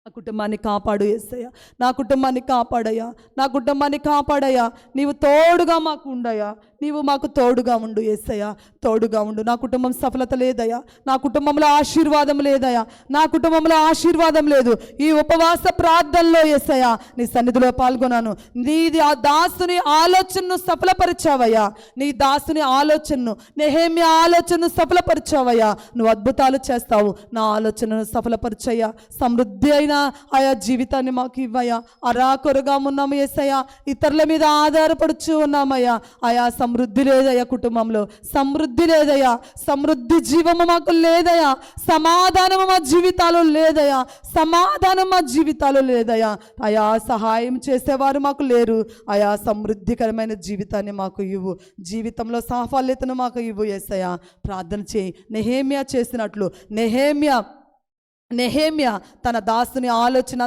నా కుటుంబాన్ని కాపాడు యేసయ్యా, నా కుటుంబాన్ని కాపాడయ్యా, నా కుటుంబాన్ని కాపాడయ్యా. నీవు తోడుగా మాకు ఉండయ్యా, నీవు మాకు తోడుగా ఉండు యేసయ్యా, తోడుగా ఉండు. నా కుటుంబం సఫలత లేదయ్యా, నా కుటుంబంలో ఆశీర్వాదం లేదయ్యా, నా కుటుంబంలో ఆశీర్వాదం లేదు. ఈ ఉపవాస ప్రార్థనలో యేసయ్యా నీ సన్నిధిలో పాల్గొన్నాను. నీది ఆ దాసుని ఆలోచనను సఫలపరిచావయ్యా, నీ దాసుని ఆలోచనను, నెహెమ్యా ఆలోచనను సఫలపరిచావయ్యా. నువ్వు అద్భుతాలు చేస్తావు. నా ఆలోచనను సఫలపరిచయ్యా. సమృద్ధి అయిన ఆయా జీవితాన్ని మాకు ఇవ్వయ్యా. అరాకొరగా ఉన్నాము యేసయ్యా, ఇతరుల మీద ఆధారపడుచు ఉన్నామయ్యా. ఆయా సమృద్ధి లేదయ్యా, కుటుంబంలో సమృద్ధి లేదయ్యా, సమృద్ధి జీవము మాకు లేదయ్యా, సమాధానము మా జీవితాలు లేదయ్యా, సమాధానం మా జీవితాలు లేదయ్యా. ఆయా సహాయం చేసేవారు మాకు లేరు. ఆయా సమృద్ధికరమైన జీవితాన్ని మాకు ఇవ్వు. జీవితంలో సాఫల్యతను మాకు ఇవ్వు యేసయ్యా. ప్రార్థన చేయి. నెహెమ్యా చేసినట్లు నెహెమ్యా తన దాసుని ఆలోచన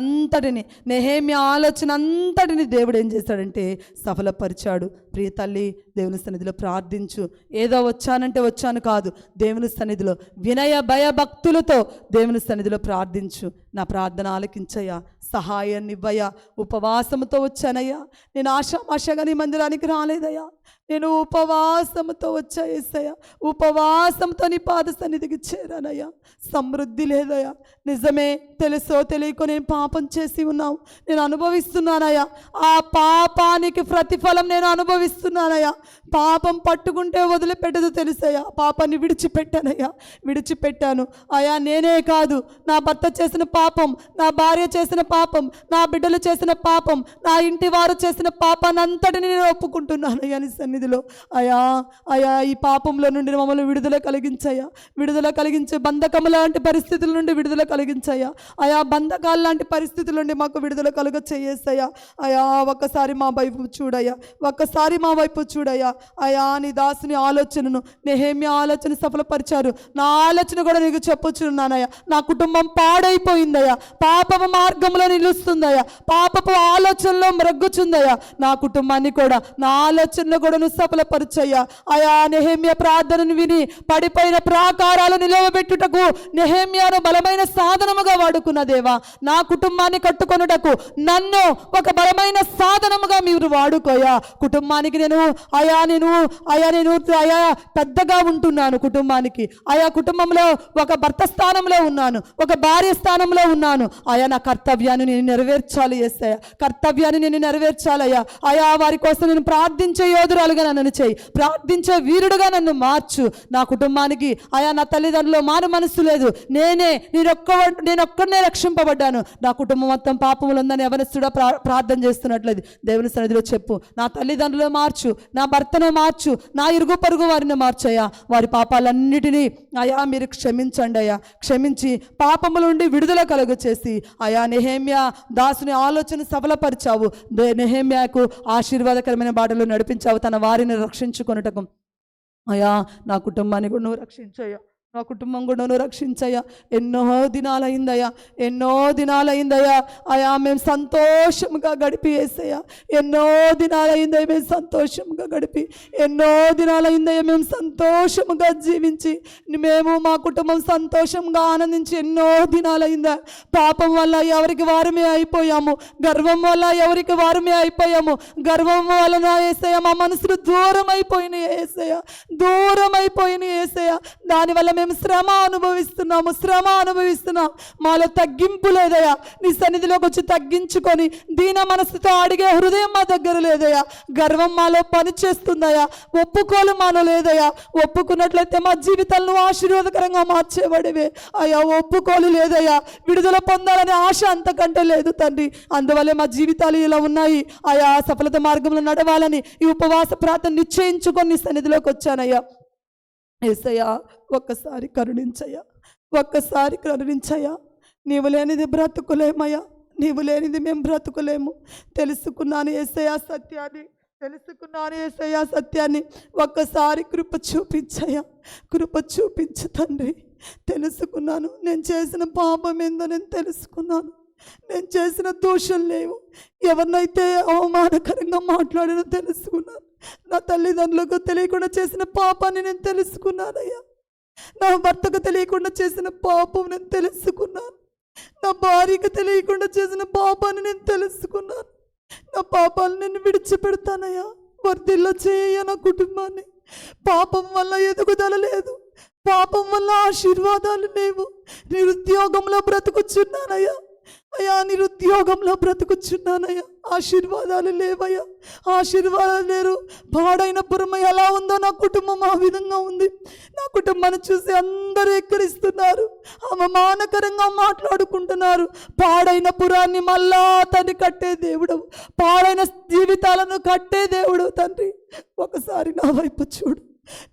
అంతటిని దేవుడు ఏం చేశాడంటే సఫలపరిచాడు. ప్రియ తల్లి, దేవుని సన్నిధిలో ప్రార్థించు. ఏదో వచ్చానంటే వచ్చాను కాదు, దేవుని సన్నిధిలో వినయ భయభక్తులతో దేవుని సన్నిధిలో ప్రార్థించు. నా ప్రార్థన ఆలకించయ్యా, సహాయాన్ని ఇవ్వయ్యా. ఉపవాసముతో వచ్చానయ్యా, నేను ఆశాగా నీ మందిరానికి రాలేదయ్యా, నేను ఉపవాసంతో వచ్చా యేసయ్యా, ఉపవాసంతో నీ పాద సన్నిధికి చేరానయ్యా. సమృద్ధి లేదయ్యా, నిజమే, తెలుసో తెలియకో నేను పాపం చేసి ఉన్నావు, నేను అనుభవిస్తున్నానయ్యా. ఆ పాపానికి ప్రతిఫలం నేను అనుభవిస్తున్నానయ్యా. పాపం పట్టుకుంటే వదిలిపెట్టదు తెలుసయ్యా. పాపాన్ని విడిచిపెట్టాను అయ్యా. నేనే కాదు, నా భర్త చేసిన పాపం, నా భార్య చేసిన పాపం, నా బిడ్డలు చేసిన పాపం, నా ఇంటి వారు చేసిన పాపాన్ని అంతటిని నేను ఒప్పుకుంటున్నాను అయ్యా నీ సన్నిధిలో. అయా ఈ పాపంలో నుండి మమ్మల్ని విడుదల కలిగించే బంధకం లాంటి పరిస్థితుల నుండి విడుదల కలిగించయ్యా. ఆయా బంధకాల లాంటి పరిస్థితుల నుండి మాకు విడుదల కలుగ చేయేసయ్యా. అయా ఒక్కసారి మా వైపు చూడయ్యా. అయా నీ దాసుని ఆలోచనను, నెహెమ్యా ఆలోచన సఫలపరిచారు. నా ఆలోచన కూడా నీకు చెప్పుచున్నానయ్యా. నా కుటుంబం పాడైపోయిందయ్యా, పాపపు మార్గంలో నిలుస్తుందయ్యా, పాపపు ఆలోచనలో మ్రగ్గుచుందయ్యా. నా కుటుంబాన్ని కూడా, నా ఆలోచనలో కూడా నువ్వు సఫలపరిచయ్యా. అయా నెహెమ్యా ప్రార్థనను విని పడిపోయిన ప్రాకారాలు నిలవబెట్టుటకు నెహెమ్యాను బలమైన సాధనముగా వాడుకున్న దేవా, నా కుటుంబాన్ని కట్టుకొనుటకు నన్ను ఒక బలమైన సాధనముగా మీరు వాడుకోయా. కుటుంబానికి నేను పెద్దగా ఉంటున్నాను. కుటుంబానికి కుటుంబంలో ఒక భర్త స్థానంలో ఉన్నాను, ఒక భార్య స్థానంలో ఉన్నాను. నా కర్తవ్యాన్ని కర్తవ్యాన్ని నేను నెరవేర్చాలి యేసయ్య, కర్తవ్యాన్ని నేను నెరవేర్చాలయ్యా. అయా వారి కోసం నేను ప్రార్థించే యోధురాలుగా నన్ను చేయి, ప్రార్థించే వీరుడుగా నన్ను మార్చు. నా కుటుంబానికి అయా నా తల్లిదండ్రులు మారు మనసు లేదు, నేనొక్కడనే రక్షింపబడ్డాను, నా కుటుంబం మొత్తం పాపములు ఉందని యవనస్తుడా ప్రార్థన చేస్తున్నట్లేదు దేవుని సన్నిధిలో చెప్పు. నా తల్లిదండ్రులు మార్చు, నా భర్తను మార్చు, నా ఇరుగు పరుగు వారిని మార్చయ్యా. వారి పాపాలన్నిటినీ అయా మీరు క్షమించండి అయ్యా. క్షమించి పాపముల నుండి విడుదల కలుగు చేసి అయా నెహెమ్యా దాసుని ఆలోచన సఫలపరిచావు. నెహెమ్యాకు ఆశీర్వాదకరమైన బాటలు నడిపించావు, తన వారిని రక్షించుకొనుటకు. అయా నా కుటుంబాన్ని కూడా నువ్వు రక్షించయ్యా, నా కుటుంబం కూడా నువ్వు రక్షించయ్యా. ఎన్నో దినాలైందయ్యా, ఎన్నో దినాలైందయ్యా అయా మేము సంతోషంగా గడిపి యేసయ్యా, ఎన్నో దినాలైందయ్యా మేము సంతోషంగా గడిపి, ఎన్నో దినాలైందయ్యా మేము సంతోషంగా జీవించి, మేము మా కుటుంబం సంతోషంగా ఆనందించి ఎన్నో దినాలైందా. పాపం వల్ల ఎవరికి వారమే అయిపోయాము, గర్వం వల్ల ఎవరికి వారమే అయిపోయాము, గర్వం వలన యేసయ్యా మా మనసులు దూరం అయిపోయినాయి యేసయ్యా, దూరం అయిపోయినాయి యేసయ్యా. దానివల్ల మేము శ్రమ అనుభవిస్తున్నాం. మాలో తగ్గింపు లేదయ్యా, నీ సన్నిధిలోకి వచ్చి తగ్గించుకొని దీన మనసుతో అడిగే హృదయం మా దగ్గర లేదయ్యా. గర్వం మాలో పనిచేస్తుందయ్యా, ఒప్పుకోలు మాలో లేదయ్యా. ఒప్పుకున్నట్లయితే మా జీవితాలను ఆశీర్వాదకరంగా మార్చేవాడివే అయ్యా. ఒప్పుకోలు లేదయ్యా, విడుదల పొందాలనే ఆశ అంతకంటే లేదు తండ్రి. అందువల్లే మా జీవితాలు ఇలా ఉన్నాయి అయా. సఫలత మార్గంలో నడవాలని ఈ ఉపవాస ప్రార్థన నిశ్చయించుకొని నీ సన్నిధిలోకి వచ్చానయ్యా. యేసయ్యా ఒక్కసారి కరుణించయ్యా, ఒక్కసారి కరుణించయ్యా. నీవు లేనిది బ్రతుకులేమయ్యా, నీవు లేనిది మేము బ్రతుకులేము. తెలుసుకున్నాను యేసయ్యా సత్యాన్ని, ఒక్కసారి కృప చూపించయ్యా, కృప చూపించు తండ్రి. తెలుసుకున్నాను, నేను చేసిన పాపం ఏందో నేను తెలుసుకున్నాను, నేను చేసిన దోషం లేవు. ఎవరినైతే అవమానకరంగా మాట్లాడినో తెలుసుకున్నాను. నా తల్లిదండ్రులకు తెలియకుండా చేసిన పాపాన్ని నేను తెలుసుకున్నానయ్యా. నా భర్తకు తెలియకుండా చేసిన పాపం నేను తెలుసుకున్నాను. నా భార్యకు తెలియకుండా చేసిన పాపాన్ని నేను తెలుసుకున్నాను. నా పాపాలను నేను విడిచిపెడతానయ్యా. వర్ధిల్ల చేయ నా కుటుంబాన్ని. పాపం వల్ల ఎదుగుదల లేదు, పాపం వల్ల ఆశీర్వాదాలు లేవు. నిరుద్యోగంలో బ్రతుకుచున్నానయ్యా అయ్యా, నిరుద్యోగంలో బ్రతుకుచున్నానయ్యా. ఆశీర్వాదాలు లేవయ్యా, ఆశీర్వాదాలు లేరు. పాడైన పురం ఎలా ఉందో నా కుటుంబం ఆ విధంగా ఉంది. నా కుటుంబాన్ని చూసి అందరూ ఎక్కరిస్తున్నారు, అవమానకరంగా మాట్లాడుకుంటున్నారు. పాడైన పురాన్ని మళ్ళా తండ్రి కట్టే దేవుడు, పాడైన జీవితాలను కట్టే దేవుడు తండ్రి. ఒకసారి నా వైపు చూడు.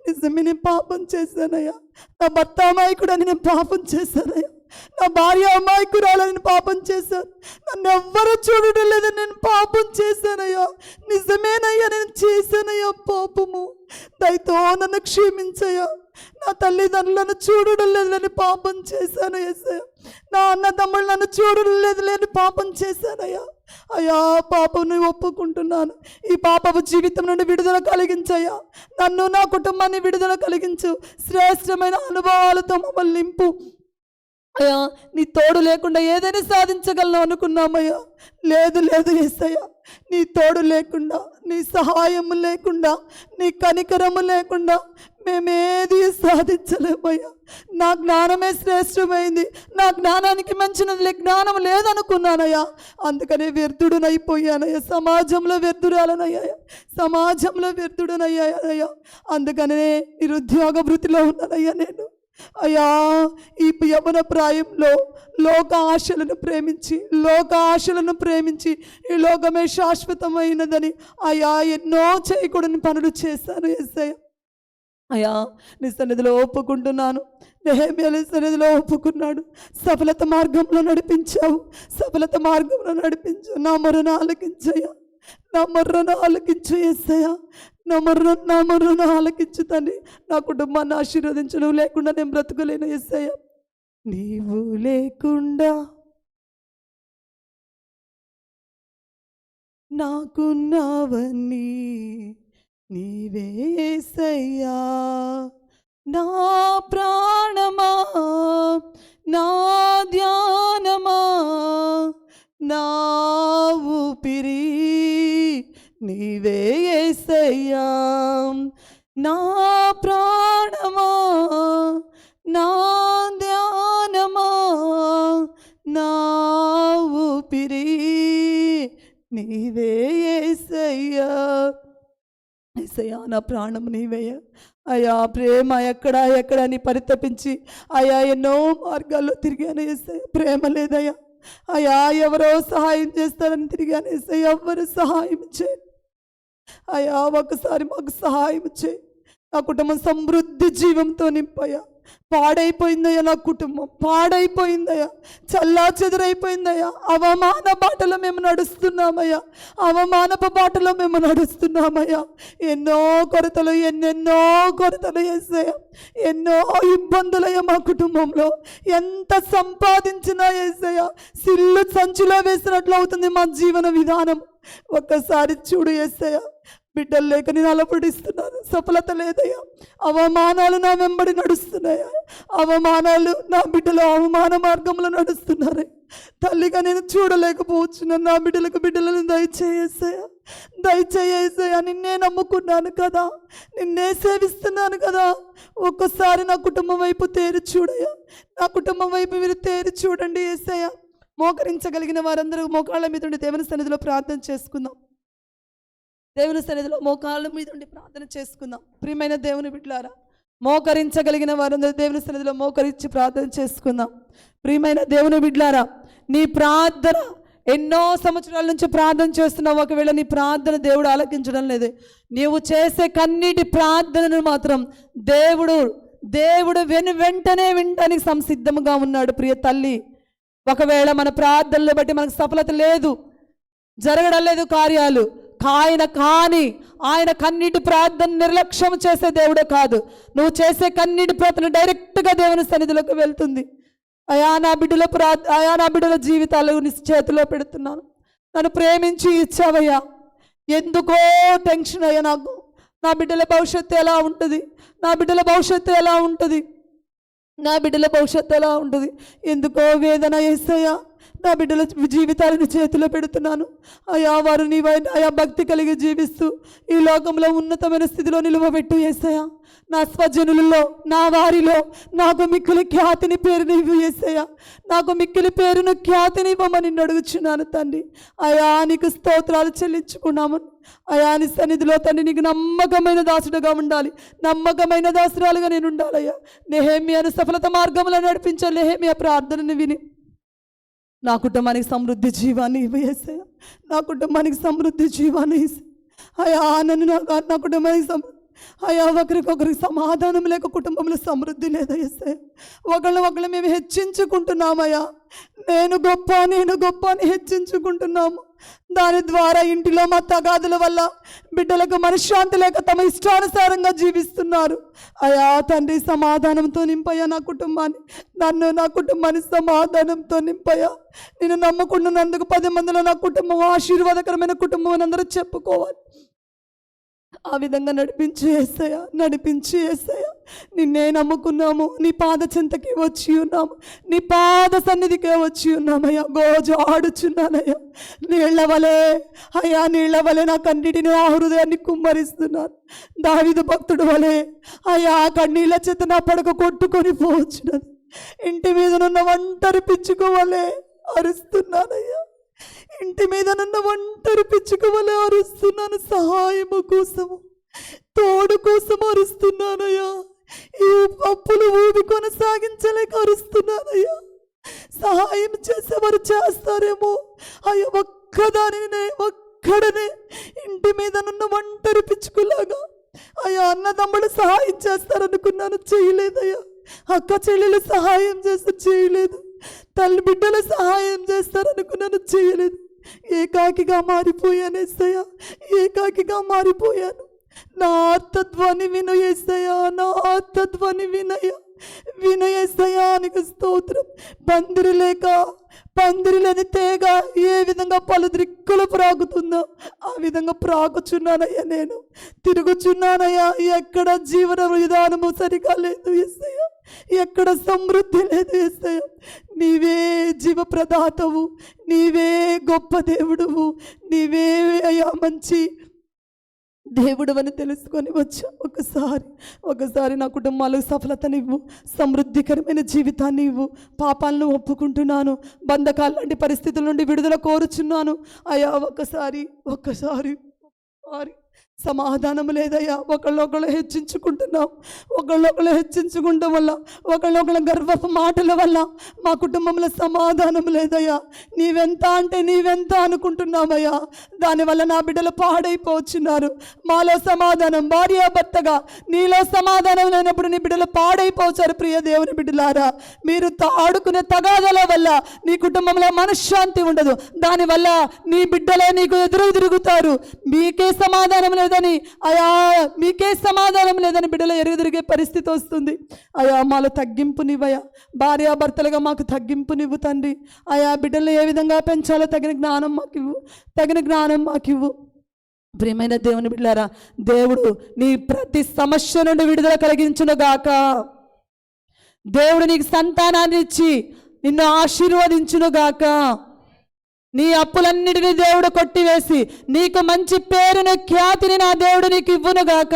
నిజమే నేను పాపం చేశానయ్యా. నా భర్త అమాయకుడని నేను పాపం చేశానయ్యా. నా భార్య అమాయకురాలని పాపం చేశాను. నన్ను ఎవ్వరూ చూడడం లేదని నేను పాపం చేశానయ్యా. నిజమేనయ్యా, నేను చేశానయ్యా పాపము. దయతో నన్ను క్షమించయ్యా. నా తల్లిదండ్రులను చూడడం లేదని పాపం చేశాను యేసయ్యా. నా అన్నదమ్ముళ్ళు నన్ను చూడడం లేదని పాపం చేశానయ్యా. అయ్యా పాపం ఒప్పుకుంటున్నాను. ఈ పాపపు జీవితం నుండి విడుదల కలిగించయ్యా. నన్ను నా కుటుంబాన్ని విడుదల కలిగించు. శ్రేష్టమైన అనుభవాలతో మమ్మల్ని నింపు అయ్యా. నీ తోడు లేకుండా ఏదైనా సాధించగలను అనుకున్నామయ్యా. లేదు యేసయ్యా, నీ తోడు లేకుండా, నీ సహాయము లేకుండా, నీ కనికరము లేకుండా మేమేది సాధించలేమయ్యా. నా జ్ఞానమే శ్రేష్టమైంది, నా జ్ఞానానికి మించినది జ్ఞానం లేదనుకున్నానయ్యా. అందుకనే వ్యర్థుడునైపోయానయ్యా, సమాజంలో వ్యర్థుడనయ్యానయ్యా. అందుకనే నిరుద్యోగ వృత్తిలో ఉన్నానయ్యా నేను అయ్యా. ఈ యవ్వన ప్రాయంలో లోక ఆశలను ప్రేమించి ఈ లోకమే శాశ్వతమైనదని అయ్యా ఎన్నో చేయకూడని పనులు చేశాను యేసయ్యా. అయ్యా నీ సన్నిధిలో ఒప్పుకుంటున్నాను. నెహెమ్యా నీ సన్నిధిలో ఒప్పుకున్నాడు. సఫలత మార్గంలో నడిపించావు. నా మొరను ఆలకించయ్యా, నా మొర్రను ఆలకించు యేసయ్యా. నా మొర్రను ఆలకించు తండ్రి. నా కుటుంబాన్ని ఆశీర్వదించు. నువ్వు లేకుండా నేను బ్రతకలేను యేసయ్యా. నీవు లేకుండా నాకున్నవన్నీ నీవే యేసయ్యా. నా ప్రాణమా, నా ధ్యానమా, నా ఊపిరి నీవే యేసయ్యా. నా ప్రాణమా, నా ధ్యానమా, నా ఊపిరి నీవే యేసయ్యా. యేసయ్యా నా ప్రాణం నీవయ్యా. అయ్యా ప్రేమ ఎక్కడా ఎక్కడా అని పరితపించి అయ్యా ఎన్నో మార్గాల్లో తిరిగాను యేసయ్యా, ప్రేమ లేదయ్యా. అయ్యా ఎవరో సహాయం చేస్తారని తిరిగాను యేసయ్యా, ఎవ్వరు సహాయం చేయి. అయ్యా ఒకసారి మాకు సహాయం చేయి. నా కుటుంబం సమృద్ధి జీవంతో నింపయ్యా. పాడైపోయిందయ్యా, నా కుటుంబం పాడైపోయిందయ్యా, చల్లా చెదురైపోయిందయ్యా. అవమాన బాటలో మేము నడుస్తున్నామయ్యా, అవమానపు బాటలో మేము నడుస్తున్నామయ్యా. ఎన్నో కొరతలు, ఎన్నెన్నో కొరతలు యేసయ్యా, ఎన్నో ఇబ్బందులయ్యా. మా కుటుంబంలో ఎంత సంపాదించినా యేసయ్యా సిల్లు సంచిలో వేసినట్లు అవుతుంది మా జీవన విధానం. ఒక్కసారి చూడు యేసయ్యా, బిడ్డలు లేక నేను అలపడిస్తున్నాను, సఫలత లేదయ్యా. అవమానాలు నా వెంబడి నడుస్తున్నాయా, అవమానాలు నా బిడ్డలు అవమాన మార్గంలో నడుస్తున్నారే. తల్లిగా నేను చూడలేకపోతున్నాను. నా బిడ్డలను దయచేయేసయ్యా, దయచేయేసయ్యా. నిన్నే నమ్ముకున్నాను కదా, నిన్నే సేవిస్తున్నాను కదా. ఒక్కసారి నా కుటుంబం వైపు తేరి చూడయ్యా, నా కుటుంబం వైపు మీరు తేరి చూడండి యేసయ్యా. మోకరించగలిగిన వారందరూ మోకాళ్ళ మీద ఉండి దేవుని సన్నిధిలో ప్రార్థన చేసుకుందాం. దేవుని సన్నిధిలో మోకాళ్ళ మీద ఉండి ప్రార్థన చేసుకుందాం. ప్రియమైన దేవుని బిడ్డలారా, మోకరించగలిగిన వారందరూ దేవుని సన్నిధిలో మోకరించి ప్రార్థన చేసుకుందాం. ప్రియమైన దేవుని బిడ్డలారా, నీ ప్రార్థన ఎన్నో సంవత్సరాల నుంచి ప్రార్థన చేస్తున్నావు. ఒకవేళ నీ ప్రార్థన దేవుడు ఆలకించడం లేదు, నీవు చేసే కన్నీటి ప్రార్థనను మాత్రం దేవుడు వెంటనే వినడానికి సంసిద్ధంగా ఉన్నాడు. ప్రియ తల్లి, ఒకవేళ మన ప్రార్థనలు బట్టి మనకు సఫలత లేదు, జరగడం లేదు కార్యాలు, ఆయన కన్నీటి ప్రార్థన నిర్లక్ష్యం చేసే దేవుడే కాదు. నువ్వు చేసే కన్నీటి ప్రార్థన డైరెక్ట్గా దేవుని సన్నిధిలోకి వెళ్తుంది. అయా నా బిడ్డల జీవితాలు నీ చేతిలో పెడుతున్నాను. నన్ను ప్రేమించి ఇచ్చావయ్యా, ఎందుకో టెన్షన్ అయ్యా నాకు. నా బిడ్డల భవిష్యత్తు ఎలా ఉంటుంది, నా బిడ్డల భవిష్యత్తు ఎలా ఉంటుంది, నా బిడ్డల భవిష్యత్తు ఎలా ఉంటుంది, ఎందుకో వేదన యేసయ్యా. నా బిడ్డల జీవితాలను చేతిలో పెడుతున్నాను అయా. వారు అయా భక్తి కలిగి జీవిస్తూ ఈ లోకంలో ఉన్నతమైన స్థితిలో నిలువబెట్టు యేసయ్యా. నా స్వజనులలో, నా వారిలో నాకు మిక్కిలి ఖ్యాతిని పేరునివ్వు యేసయ్యా. నాకు మిక్కిలి పేరును ఖ్యాతినివ్వమని నిన్ను అడుగుచున్నాను తండ్రి. అయా నీకు స్తోత్రాలు చెల్లించుకున్నాము అయా. నీ సన్నిధిలో తండ్రి నీకు నమ్మకమైన దాసుడుగా ఉండాలి, నమ్మకమైన దాసురాలుగా నేను ఉండాలయ్యా. నెహెమ్యాను సఫలత మార్గంలో నడిపించే నెహెమ్యా ప్రార్థనను విని నా కుటుంబానికి సమృద్ధి జీవాన్ని ఇవ్వేసాయా. నా కుటుంబానికి సమృద్ధి జీవాన్ని అయా. నన్ను నా కుటుంబానికి అయా ఒకరికొకరికి సమాధానం లేక కుటుంబంలో సమృద్ధి లేదా యేసయ్యా. ఒకళ్ళు మేము హెచ్చించుకుంటున్నామయ్యా. నేను గొప్ప అని హెచ్చించుకుంటున్నాము. దాని ద్వారా ఇంటిలో మా తగాదుల వల్ల బిడ్డలకు మనశ్శాంతి లేక తమ ఇష్టానుసారంగా జీవిస్తున్నారు అయా. తండ్రి సమాధానంతో నింపయ్యా నా కుటుంబాన్ని, నా కుటుంబాన్ని సమాధానంతో నింపయ్యా. నేను నమ్ముకుంటున్నందుకు 10 మందిలో నా కుటుంబం ఆశీర్వాదకరమైన కుటుంబం అని అందరూ చెప్పుకోవాలి. ఆ విధంగా నడిపించి యేసయ్యా. నిన్నే నమ్ముకున్నాము, నీ పాద చెంతకి వచ్చి ఉన్నాము, నీ పాద సన్నిధికే వచ్చి ఉన్నామయ్యా. గోజు ఆడుచున్నానయ్యా. నీళ్ల వలె నా కన్నీటిని, నా హృదయాన్ని కుమ్మరిస్తున్నాను. దావీదు భక్తుడు వలె అయ్యా కన్నీళ్ళ చేత నా పడక కొట్టుకొని పోవచ్చున్నది. ఇంటి మీద నున్న ఒంటరి పిచ్చుకోవలే అరుస్తున్నానయ్యా. ఇంటి మీద నన్ను ఒంటరి పిచ్చుకోవలే అరుస్తున్నాను. సహాయము కోసము, తోడు కోసం అరుస్తున్నానయ్యా. ఈ అప్పులు ఊబి కొనసాగించలేక అరుస్తున్నానయ్యా. సహాయం చేసేవారు చేస్తారేమో అయ్యా. ఒక్కడనే ఇంటి మీద నున్న ఒంటరి పిచ్చుకులాగా అయ్యా. అన్నదమ్ముడు సహాయం చేస్తారనుకున్నాను, చేయలేదయ్యా. అక్క చెల్లెలు సహాయం చేస్తే చేయలేదు. తల్లి బిడ్డలు సహాయం చేస్తారనుకున్నాను, చేయలేదు. ఏకాకిగా మారిపోయాను యేసయ్యా, ఏకాకిగా మారిపోయాను. నా ఆర్తధ్వని విను యేసయ్యా, నా ఆర్తధ్వని విను యేసయ్యా. నీకు స్తోత్రం. పందిరిలేని తేగ ఏ విధంగా పలు దిక్కులు ప్రాగుతుందో ఆ విధంగా ప్రాగుచున్నానయ్యా. నేను తిరుగుచున్నానయ్యా. ఎక్కడ జీవన విధానము సరిగా లేదు యేసయ్యా, ఎక్కడ సమృద్ధి లేదు యేసయ్యా. నీవే జీవప్రదాతవు, నీవే గొప్ప దేవుడువు, నీవే అయ్యా మంచి దేవుడు అని తెలుసుకొని వచ్చా. ఒకసారి నా కుటుంబాలకు సఫలతనివ్వు, సమృద్ధికరమైన జీవితాన్ని ఇవ్వు. పాపాలను ఒప్పుకుంటున్నాను, బంధకాల లాంటి పరిస్థితుల నుండి విడుదల కోరుచున్నాను అయ్యా. ఒక్కసారి సమాధానం లేదయ్యా. ఒకళ్ళొకళ్ళు హెచ్చించుకుంటున్నాం. హెచ్చించుకుంటాం వల్ల, ఒకళ్ళొకళ్ళ గర్వపు మాటల వల్ల మా కుటుంబంలో సమాధానం లేదయ్యా. నీవెంత అంటే నీవెంత అనుకుంటున్నామయ్యా. దానివల్ల నా బిడ్డలు పాడైపోతున్నారు. మాలో సమాధానం, భార్యాభర్తగా నీలో సమాధానం లేనప్పుడు నీ బిడ్డలు పాడైపోతారు. ప్రియ దేవుని బిడ్డలారా, మీరు ఆడుకునే తగాదల వల్ల నీ కుటుంబంలో మనశ్శాంతి ఉండదు. దానివల్ల నీ బిడ్డలే నీకు ఎదురు తిరుగుతారు. మీకే సమాధానం లేదని, అయా మీకే సమాధానం లేదని బిడ్డలు ఎదురుదిరిగే పరిస్థితి వస్తుంది. అయా మాలో తగ్గింపునివ్వయా. భార్యాభర్తలుగా మాకు తగ్గింపునివ్వు తండ్రి. అయా బిడ్డలు ఏ విధంగా పెంచాలో తగిన జ్ఞానం మాకివ్వు. ప్రియమైన దేవుని బిడ్డలారా, దేవుడు నీ ప్రతి సమస్య నుండి విడుదల కలిగించునుగాక. దేవుడు నీకు సంతానాన్ని ఇచ్చి నిన్ను ఆశీర్వదించునుగాక. నీ అప్పులన్నిటినీ దేవుడు కొట్టివేసి నీకు మంచి పేరును, ఖ్యాతిని నా దేవుడు నీకు ఇవ్వునుగాక.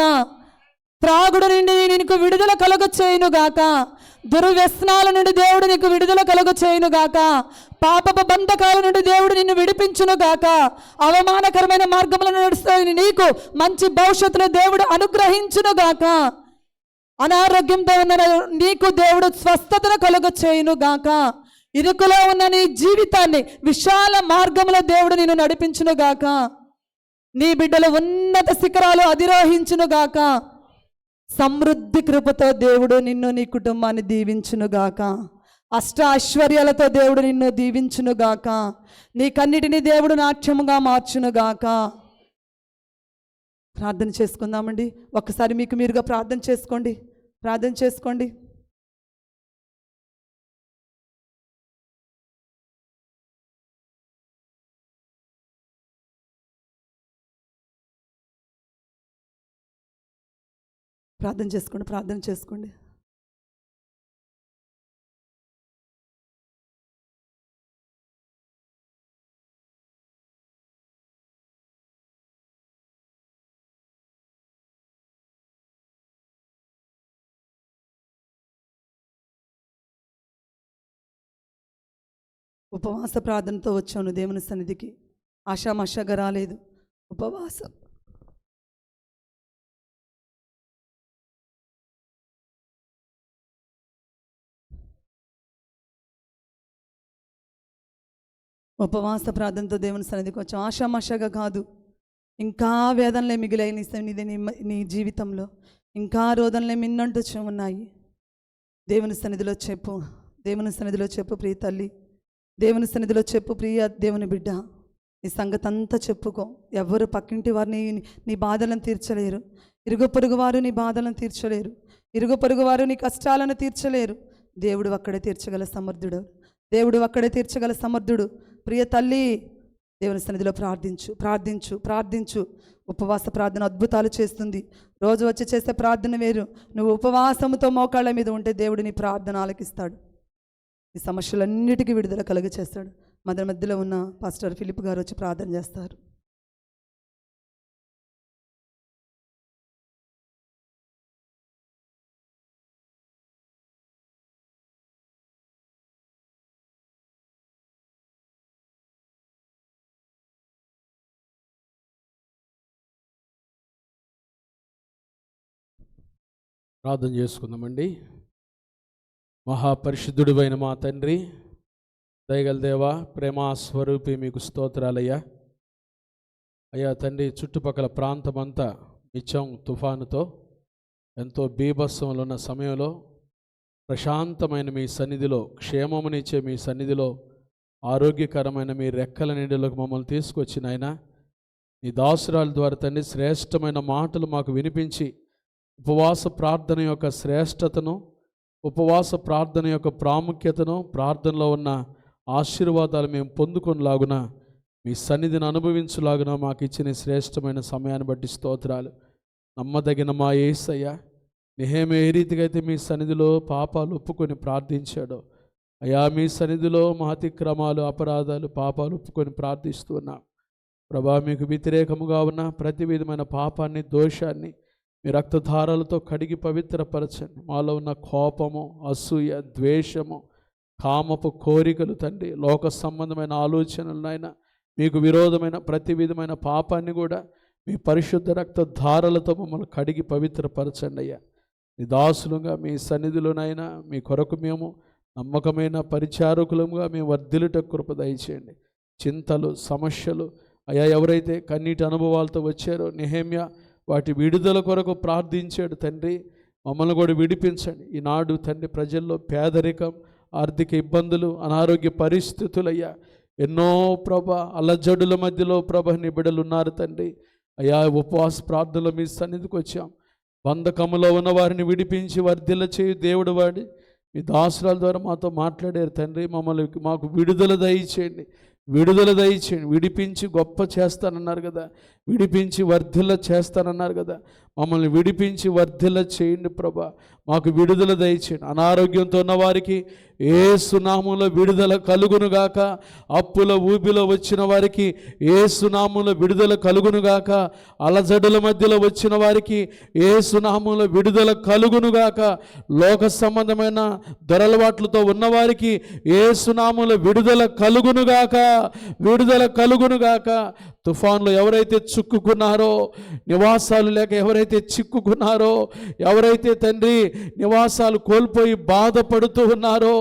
త్రాగుడు నుండి నీకు విడుదల కలుగ చేయునుగాక. దుర్వ్యసనాల నుండి దేవుడు నీకు విడుదల కలుగ చేయునుగాక. పాపపు బంధకాల నుండి దేవుడు నిన్ను విడిపించునుగాక. అవమానకరమైన మార్గములను నడుస్తున్న నీకు మంచి భవిష్యత్తును దేవుడు అనుగ్రహించునుగాక. అనారోగ్యంతో ఉన్న నీకు దేవుడు స్వస్థతను కలుగ చేయునుగాక. ఇరుకులో ఉన్న నీ జీవితాన్ని విశాల మార్గంలో దేవుడు నిన్ను నడిపించునుగాక. నీ బిడ్డలు ఉన్నత శిఖరాలు అధిరోహించునుగాక. సమృద్ధి కృపతో దేవుడు నిన్ను, నీ కుటుంబాన్ని దీవించునుగాక. అష్ట ఐశ్వర్యాలతో దేవుడు నిన్ను దీవించునుగాక. నీకన్నిటినీ దేవుడు నాట్యముగా మార్చునుగాక. ప్రార్థన చేసుకుందామండి. ఒక్కసారి మీకు మీరుగా ప్రార్థన చేసుకోండి. ప్రార్థన చేసుకోండి. ఉపవాస ప్రార్థనతో వచ్చాను దేవుని సన్నిధికి. ఆషామాషాగా రాలేదు. ఉపవాసం ప్రార్థనతో దేవుని సన్నిధికి వచ్చాం. ఆషామాషాగా కాదు. ఇంకా వేదనలే మిగిలాయి నీ జీవితంలో. ఇంకా రోదనలే మిన్నంటూ ఉన్నాయి. దేవుని సన్నిధిలో చెప్పు ప్రియ తల్లి. దేవుని సన్నిధిలో చెప్పు ప్రియ దేవుని బిడ్డ. నీ సంగతి అంతా చెప్పుకో. ఎవరు పక్కింటి వారిని నీ బాధలను తీర్చలేరు. ఇరుగు పొరుగు వారు నీ బాధలను తీర్చలేరు. ఇరుగు పొరుగు వారు నీ కష్టాలను తీర్చలేరు. దేవుడు అక్కడే తీర్చగల సమర్థుడు. ప్రియ తల్లి, దేవుని సన్నిధిలో ప్రార్థించు. ఉపవాస ప్రార్థన అద్భుతాలు చేస్తుంది. రోజు వచ్చి చేసే ప్రార్థన వేరు. నువ్వు ఉపవాసముతో మోకాళ్ళ మీద ఉంటే దేవుడు నీ ప్రార్థన ఆలకిస్తాడు. ఈ సమస్యలన్నిటికీ విడుదల కలుగ చేస్తాడు. మధ్యలో ఉన్న పాస్టర్ ఫిలిప్ గారు వచ్చి ప్రార్థన చేస్తారు. ప్రార్థన చేసుకుందామండి. మహాపరిశుద్ధుడివైన మా తండ్రి, దయగల దేవా, ప్రేమా స్వరూపి, మీకు స్తోత్రాలయ్యా. అయ్యా తండ్రి, చుట్టుపక్కల ప్రాంతమంతా నిత్యం తుఫానుతో ఎంతో బీభత్సంలో ఉన్న సమయంలో ప్రశాంతమైన మీ సన్నిధిలో, క్షేమమునిచ్చే మీ సన్నిధిలో, ఆరోగ్యకరమైన మీ రెక్కల నీడలోకి మమ్మల్ని తీసుకొచ్చిన ఆయన నీ దాసురాల ద్వారా తండ్రి శ్రేష్టమైన మాటలు మాకు వినిపించి ఉపవాస ప్రార్థన యొక్క శ్రేష్టతను, ఉపవాస ప్రార్థన యొక్క ప్రాముఖ్యతను, ప్రార్థనలో ఉన్న ఆశీర్వాదాలు మేము పొందుకొనిలాగున, మీ సన్నిధిని అనుభవించులాగున మాకు ఇచ్చిన శ్రేష్టమైన సమయాన్ని బట్టి స్తోత్రాలు. నమ్మదగిన మా యేసయ్య, నెహెమ్యా ఏ రీతిగా అయితే మీ సన్నిధిలో పాపాలు ఒప్పుకొని ప్రార్థించాడో, అయా మీ సన్నిధిలో మా అతిక్రమాలు, అపరాధాలు, పాపాలు ఒప్పుకొని ప్రార్థిస్తున్నాం. ప్రభా మీకు వ్యతిరేకముగా ఉన్న ప్రతి విధమైన పాపాన్ని, దోషాన్ని మీ రక్తధారాలతో కడిగి పవిత్రపరచండి. మాలో ఉన్న కోపము, అసూయ, ద్వేషము, కామపు కోరికలు తండ్రి, లోక సంబంధమైన ఆలోచనలనైనా, మీకు విరోధమైన ప్రతి విధమైన పాపాన్ని కూడా మీ పరిశుద్ధ రక్తధారలతో మమ్మల్ని కడిగి పవిత్రపరచండి అయ్యా. మీ దాసులుగా మీ సన్నిధిలోనైనా మీ కొరకు మేము నమ్మకమైన పరిచారకులముగా మేము వర్ధిల్లుట కృప దయచేయండి. చింతలు, సమస్యలు అయ్యా ఎవరైతే కన్నీటి అనుభవాలతో వచ్చారో, నెహెమ్యా వాటి విడుదల కొరకు ప్రార్థించాడు తండ్రి, మమ్మల్ని కూడా విడిపించండి. ఈనాడు తండ్రి ప్రజల్లో పేదరికం, ఆర్థిక ఇబ్బందులు, అనారోగ్య పరిస్థితులు అయ్యా ఎన్నో ప్రభ అల్లజడుల మధ్యలో ప్రభ నీ బిడ్డలు ఉన్నారు తండ్రి. అయ్యా ఉపవాస ప్రార్థనలో మీ సన్నిధికి వచ్చాం. బంధకములో ఉన్న వారిని విడిపించి వర్ధిల్ల చేయు దేవుడు వాడి మీ దాసురాల ద్వారా మాతో మాట్లాడారు తండ్రి. మాకు విడుదల దయచేయండి, విడుదల దయచేయండి. విడిపించి గొప్ప చేస్తానన్నారు కదా, విడిపించి వర్ధిల్ల చేస్తానన్నారు కదా. మమ్మల్ని విడిపించి వర్ధిల్ల చేయండి ప్రభా. మాకు విడుదల దయచేయండి. అనారోగ్యంతో ఉన్న వారికి యేసు నామములో విడుదల కలుగునుగాక. అప్పుల ఊబిలో వచ్చిన వారికి యేసు నామములో విడుదల కలుగునుగాక. అలజడుల మధ్యలో వచ్చిన వారికి యేసు నామములో విడుదల కలుగునుగాక. లోక సంబంధమైన దొరలవాట్లతో ఉన్నవారికి యేసు నామములో విడుదల కలుగునుగాక, విడుదల కలుగునుగాక. తుఫాన్లో ఎవరైతే చిక్కుకున్నారో, నివాసాలు లేక ఎవరైతే చిక్కుకున్నారో, ఎవరైతే తండ్రి నివాసాలు కోల్పోయి బాధపడుతూ ఉన్నారో,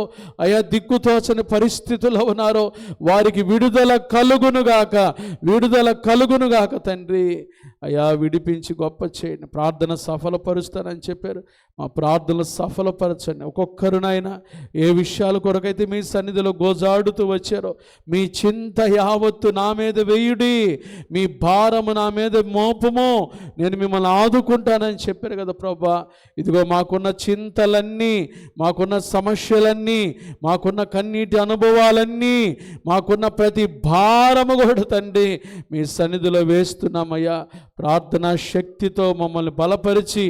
అయా దిక్కుతోచని పరిస్థితుల్లో ఉన్నారో, వారికి విడుదల కలుగునుగాక, విడుదల కలుగునుగాక తండ్రి. అయా విడిపించి గొప్ప చేయండి. ప్రార్థన సఫలపరుస్తానని చెప్పారు, మా ప్రార్థనలు సఫలపరచండి. ఒక్కొక్కరునైనా ఏ విషయాల కొరకైతే మీ సన్నిధిలో గోజాడుతూ వచ్చారో, మీ చింత యావత్తు నా మీద వేయుడి, మీ భారము నా మీద మోపము, నేను మిమ్మల్ని ఆదుకుంటానని చెప్పారు కదా ప్రభా. ఇదిగో మాకున్న చింతలన్నీ, మాకున్న సమస్యలన్నీ, మాకున్న కన్నీటి అనుభవాలన్నీ, మాకున్న ప్రతి భారము కూడా తండ్రి మీ సన్నిధిలో వేస్తున్నామయ్యా. ప్రార్థనా శక్తితో మమ్మల్ని బలపరిచి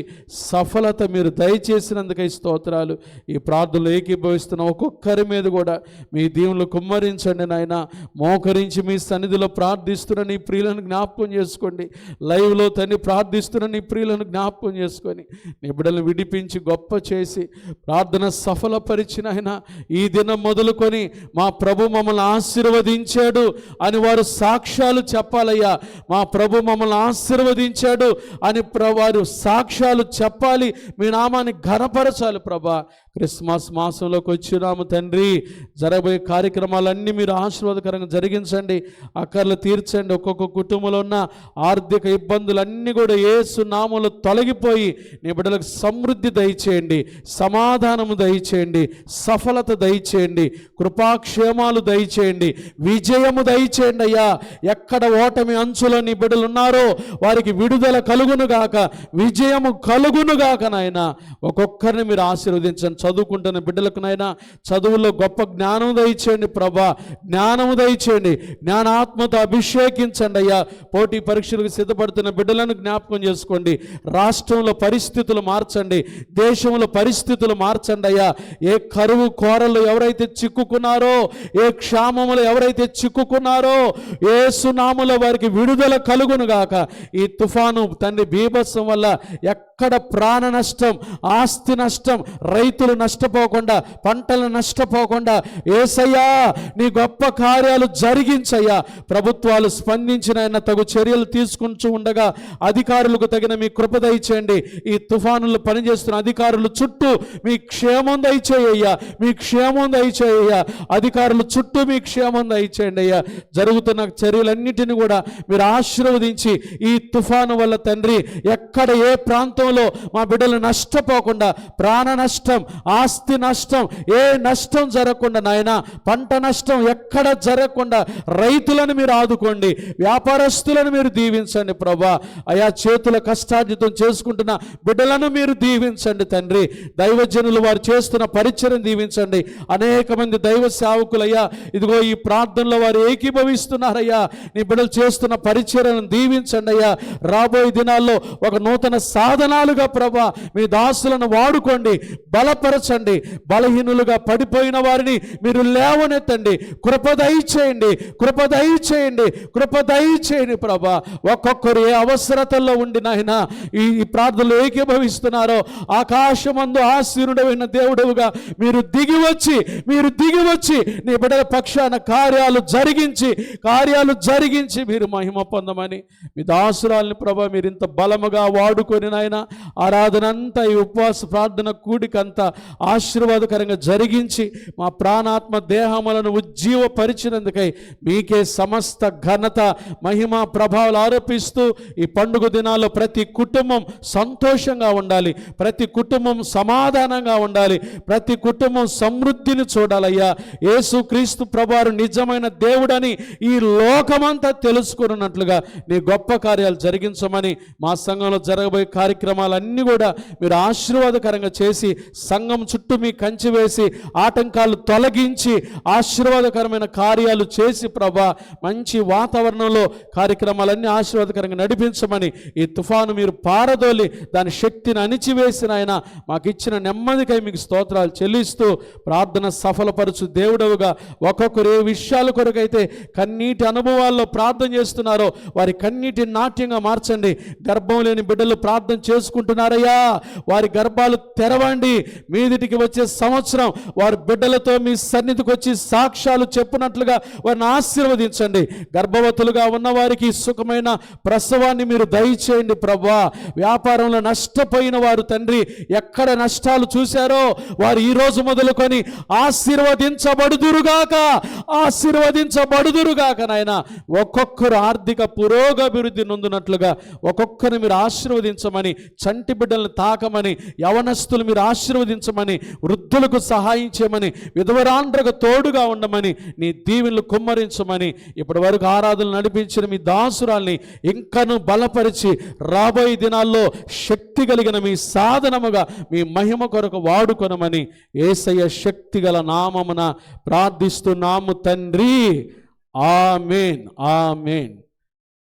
సఫలత మీరు దయచేసినందుకై స్తోత్రాలు. ఈ ప్రార్థనలు ఏకీభవిస్తున్న ఒక్కొక్కరి మీద కూడా మీ దీవులు కుమ్మరించండి నాయన. మోకరించి మీ సన్నిధిలో ప్రార్థిస్తున్న నీ ప్రియులను జ్ఞాపకం చేసుకోండి. లైవ్లో తండ్రి ప్రార్థిస్తున్న నీ ప్రియులను జ్ఞాపకం చేసుకొని నీ బిడ్డలను విడిపించి గొప్ప చేసి ప్రార్థన సఫలపరిచిన ఆయన ఈ దినం మొదలుకొని మా ప్రభు మమ్మల్ని ఆశీర్వదించాడు అని వారు సాక్ష్యాలు చెప్పాలయ్యా. మా ప్రభు మమ్మల్ని ఆశీర్వదించాడు అని వారు సాక్ష్యాలు చెప్పాలి. మీ నామాన్ని ఘనపరచాలి ప్రభా. క్రిస్మస్ మాసంలోకి వచ్చినాము తండ్రి. జరగబోయే కార్యక్రమాలన్నీ మీరు ఆశీర్వాదకరంగా జరిగించండి, అక్కర్లు తీర్చండి. ఒక్కొక్క కుటుంబంలో ఉన్న ఆర్థిక ఇబ్బందులన్నీ కూడా యేసు నామములో తొలగిపోయి నీ బిడ్డలకు సమృద్ధి దయచేయండి, సమాధానము దయచేయండి, సఫలత దయచేయండి, కృపాక్షేమాలు దయచేయండి, విజయము దయచేయండి అయ్యా. ఎక్కడ ఓటమి అంచులో నీ బిడ్డలు ఉన్నారో వారికి విడుదల కలుగునుగాక, విజయము కలుగునుగాక నాయన. ఒక్కొక్కరిని మీరు ఆశీర్వదించండి. చదువుకుంటున్న బిడ్డలకునైనా చదువుల్లో గొప్ప జ్ఞానం దయచేయండి ప్రభా, జ్ఞానము దయచేయండి, జ్ఞానాత్మతో అభిషేకించండి అయ్యా. పోటీ పరీక్షలకు సిద్ధపడుతున్న బిడ్డలను జ్ఞాపకం చేసుకోండి. రాష్ట్రంలో పరిస్థితులు మార్చండి, దేశంలో పరిస్థితులు మార్చండి అయ్యా. ఏ కరువు కోరలు ఎవరైతే చిక్కుకున్నారో, ఏ క్షామములు ఎవరైతే చిక్కుకున్నారో, యేసు నామములో వారికి విడుదల కలుగునుగాక. ఈ తుఫాను తండ్రి బీభత్సం వల్ల ఎక్కడ ప్రాణ నష్టం, ఆస్తి నష్టం, రైతులు నష్టపోకుండా, పంటలు నష్టపోకుండా యేసయ్యా నీ గొప్ప కార్యాలు జరిగించయ్యా. ప్రభుత్వాలు స్పందించిన తగు చర్యలు తీసుకుంటూ ఉండగా అధికారులకు తగిన మీ కృప దయచేయండి. ఈ తుఫానులు పనిచేస్తున్న అధికారులు చుట్టూ మీ క్షేమం దయచేయ్యా, మీ క్షేమం దయచేయ్యా. అధికారులు చుట్టూ మీ క్షేమం దయచేయండి అయ్యా. జరుగుతున్న చర్యలన్నిటిని కూడా మీరు ఆశీర్వదించి ఈ తుఫాను వల్ల తండ్రి ఎక్కడ ఏ ప్రాంతంలో మా బిడ్డలు నష్టపోకుండా, ప్రాణ నష్టం, ఆస్తి నష్టం, ఏ నష్టం జరగకుండా నాయన, పంట నష్టం ఎక్కడ జరగకుండా రైతులను మీరు ఆదుకోండి, వ్యాపారస్తులను మీరు దీవించండి ప్రభా. అయా చేతుల కష్టార్జితం చేసుకుంటున్న బిడ్డలను మీరు దీవించండి తండ్రి. దైవజనులు వారు చేస్తున్న పరిచయం దీవించండి. అనేక మంది దైవ సేవకులయ్యా ఇదిగో ఈ ప్రార్థనలో వారు ఏకీభవిస్తున్నారయ్యా. నీ బిడ్డలు చేస్తున్న పరిచర్యను దీవించండి అయ్యా. రాబోయే దినాల్లో ఒక నూతన సాధన దినాలుగా ప్రభా మీ దాసులను వాడుకోండి, బలపరచండి. బలహీనులుగా పడిపోయిన వారిని మీరు లేవనెత్తండి. కృప దయచేయండి, కృప దయచేయండి, కృప దయచేయండి ప్రభా. ఒక్కొక్కరు ఏ అవసరతల్లో ఉండి నాయన ఈ ప్రార్థనలు ఏకీభవిస్తున్నారో ఆకాశమందు ఆశీనుడైన దేవుడవుగా మీరు దిగివచ్చి నీ బిడ్డల పక్షాన కార్యాలు జరిగించి మీరు మహిమ పొందమని మీ దాసురాల్ని ప్రభా మీరు ఇంత బలముగా వాడుకొని నాయన ఆరాధన అంతా ఈ ఉపవాస ప్రార్థన కూడికంతా ఆశీర్వాదకరంగా జరిగించి మా ప్రాణాత్మ దేహములను ఉజ్జీవపరిచినందుకై మీకే సమస్త ఘనత మహిమ ప్రభావాలు ఆరోపిస్తూ ఈ పండుగ దినాల్లో ప్రతి కుటుంబం సంతోషంగా ఉండాలి, ప్రతి కుటుంబం సమాధానంగా ఉండాలి, ప్రతి కుటుంబం సమృద్ధిని చూడాలయ్యా. యేసు క్రీస్తు ప్రభువారు నిజమైన దేవుడని ఈ లోకమంతా తెలుసుకున్నట్లుగా నీ గొప్ప కార్యాలు జరిగించమని మా సంఘంలో జరగబోయే కార్యక్రమాలన్నీ కూడా మీరు ఆశీర్వాదకరంగా చేసి సంఘం చుట్టూ మీ కంచి వేసి ఆటంకాలు తొలగించి ఆశీర్వాదకరమైన కార్యాలు చేసి ప్రభా మంచి వాతావరణంలో కార్యక్రమాలన్నీ ఆశీర్వాదకరంగా నడిపించమని ఈ తుఫాను మీరు పారదోలి దాని శక్తిని అణిచివేసిన ఆయన మాకు ఇచ్చిన నెమ్మదికై మీకు స్తోత్రాలు చెల్లిస్తూ ప్రార్థన సఫలపరచు దేవుడవుగా ఒక్కొక్కరు ఏ విషయాల కొరకైతే కన్నీటి అనుభవాల్లో ప్రార్థన చేస్తున్నారో వారి కన్నీటి నాట్యంగా మార్చండి. గర్భం లేని బిడ్డలు ప్రార్థన చేసుకుంటున్నారయ్యా, వారి గర్భాలు తెరవండి. మీదిటికి వచ్చే సంవత్సరం వారి బిడ్డలతో మీ సన్నిధికి వచ్చి సాక్ష్యాలు చెప్పినట్లుగా వారిని ఆశీర్వదించండి. గర్భవతులుగా ఉన్న వారికి సుఖమైన ప్రసవాన్ని మీరు దయచేయండి ప్రభా. వ్యాపారంలో నష్టపోయిన వారు తండ్రి ఎక్కడ నష్టాలు చూశారో వారు ఈ రోజు మొదలుకొని ఆశీర్వదించబడుదురుగాక నాయన. ఒక్కొక్కరు ఆర్థిక పురోగభివృద్ధి నొందినట్లుగా ఒక్కొక్కరిని మీరు ఆశీర్వదించమని, చంటి బిడ్డలను తాకమని, యవనస్తులు మీరు ఆశీర్వదించమని, వృద్ధులకు సహాయం చేయమని, విధవరాండ్రకు తోడుగా ఉండమని, నీ దీవెనలు కుమ్మరించమని, ఇప్పటి వరకు ఆరాధనలు నడిపించిన మీ దాసురాల్ని ఇంకను బలపరిచి రాబోయే దినాల్లో శక్తి కలిగిన మీ సాధనముగా మీ మహిమ కొరకు వాడుకొనమని యేసయ్య శక్తిగల నామమున ప్రార్థిస్తున్నాము తండ్రి. ఆమేన్, ఆమేన్.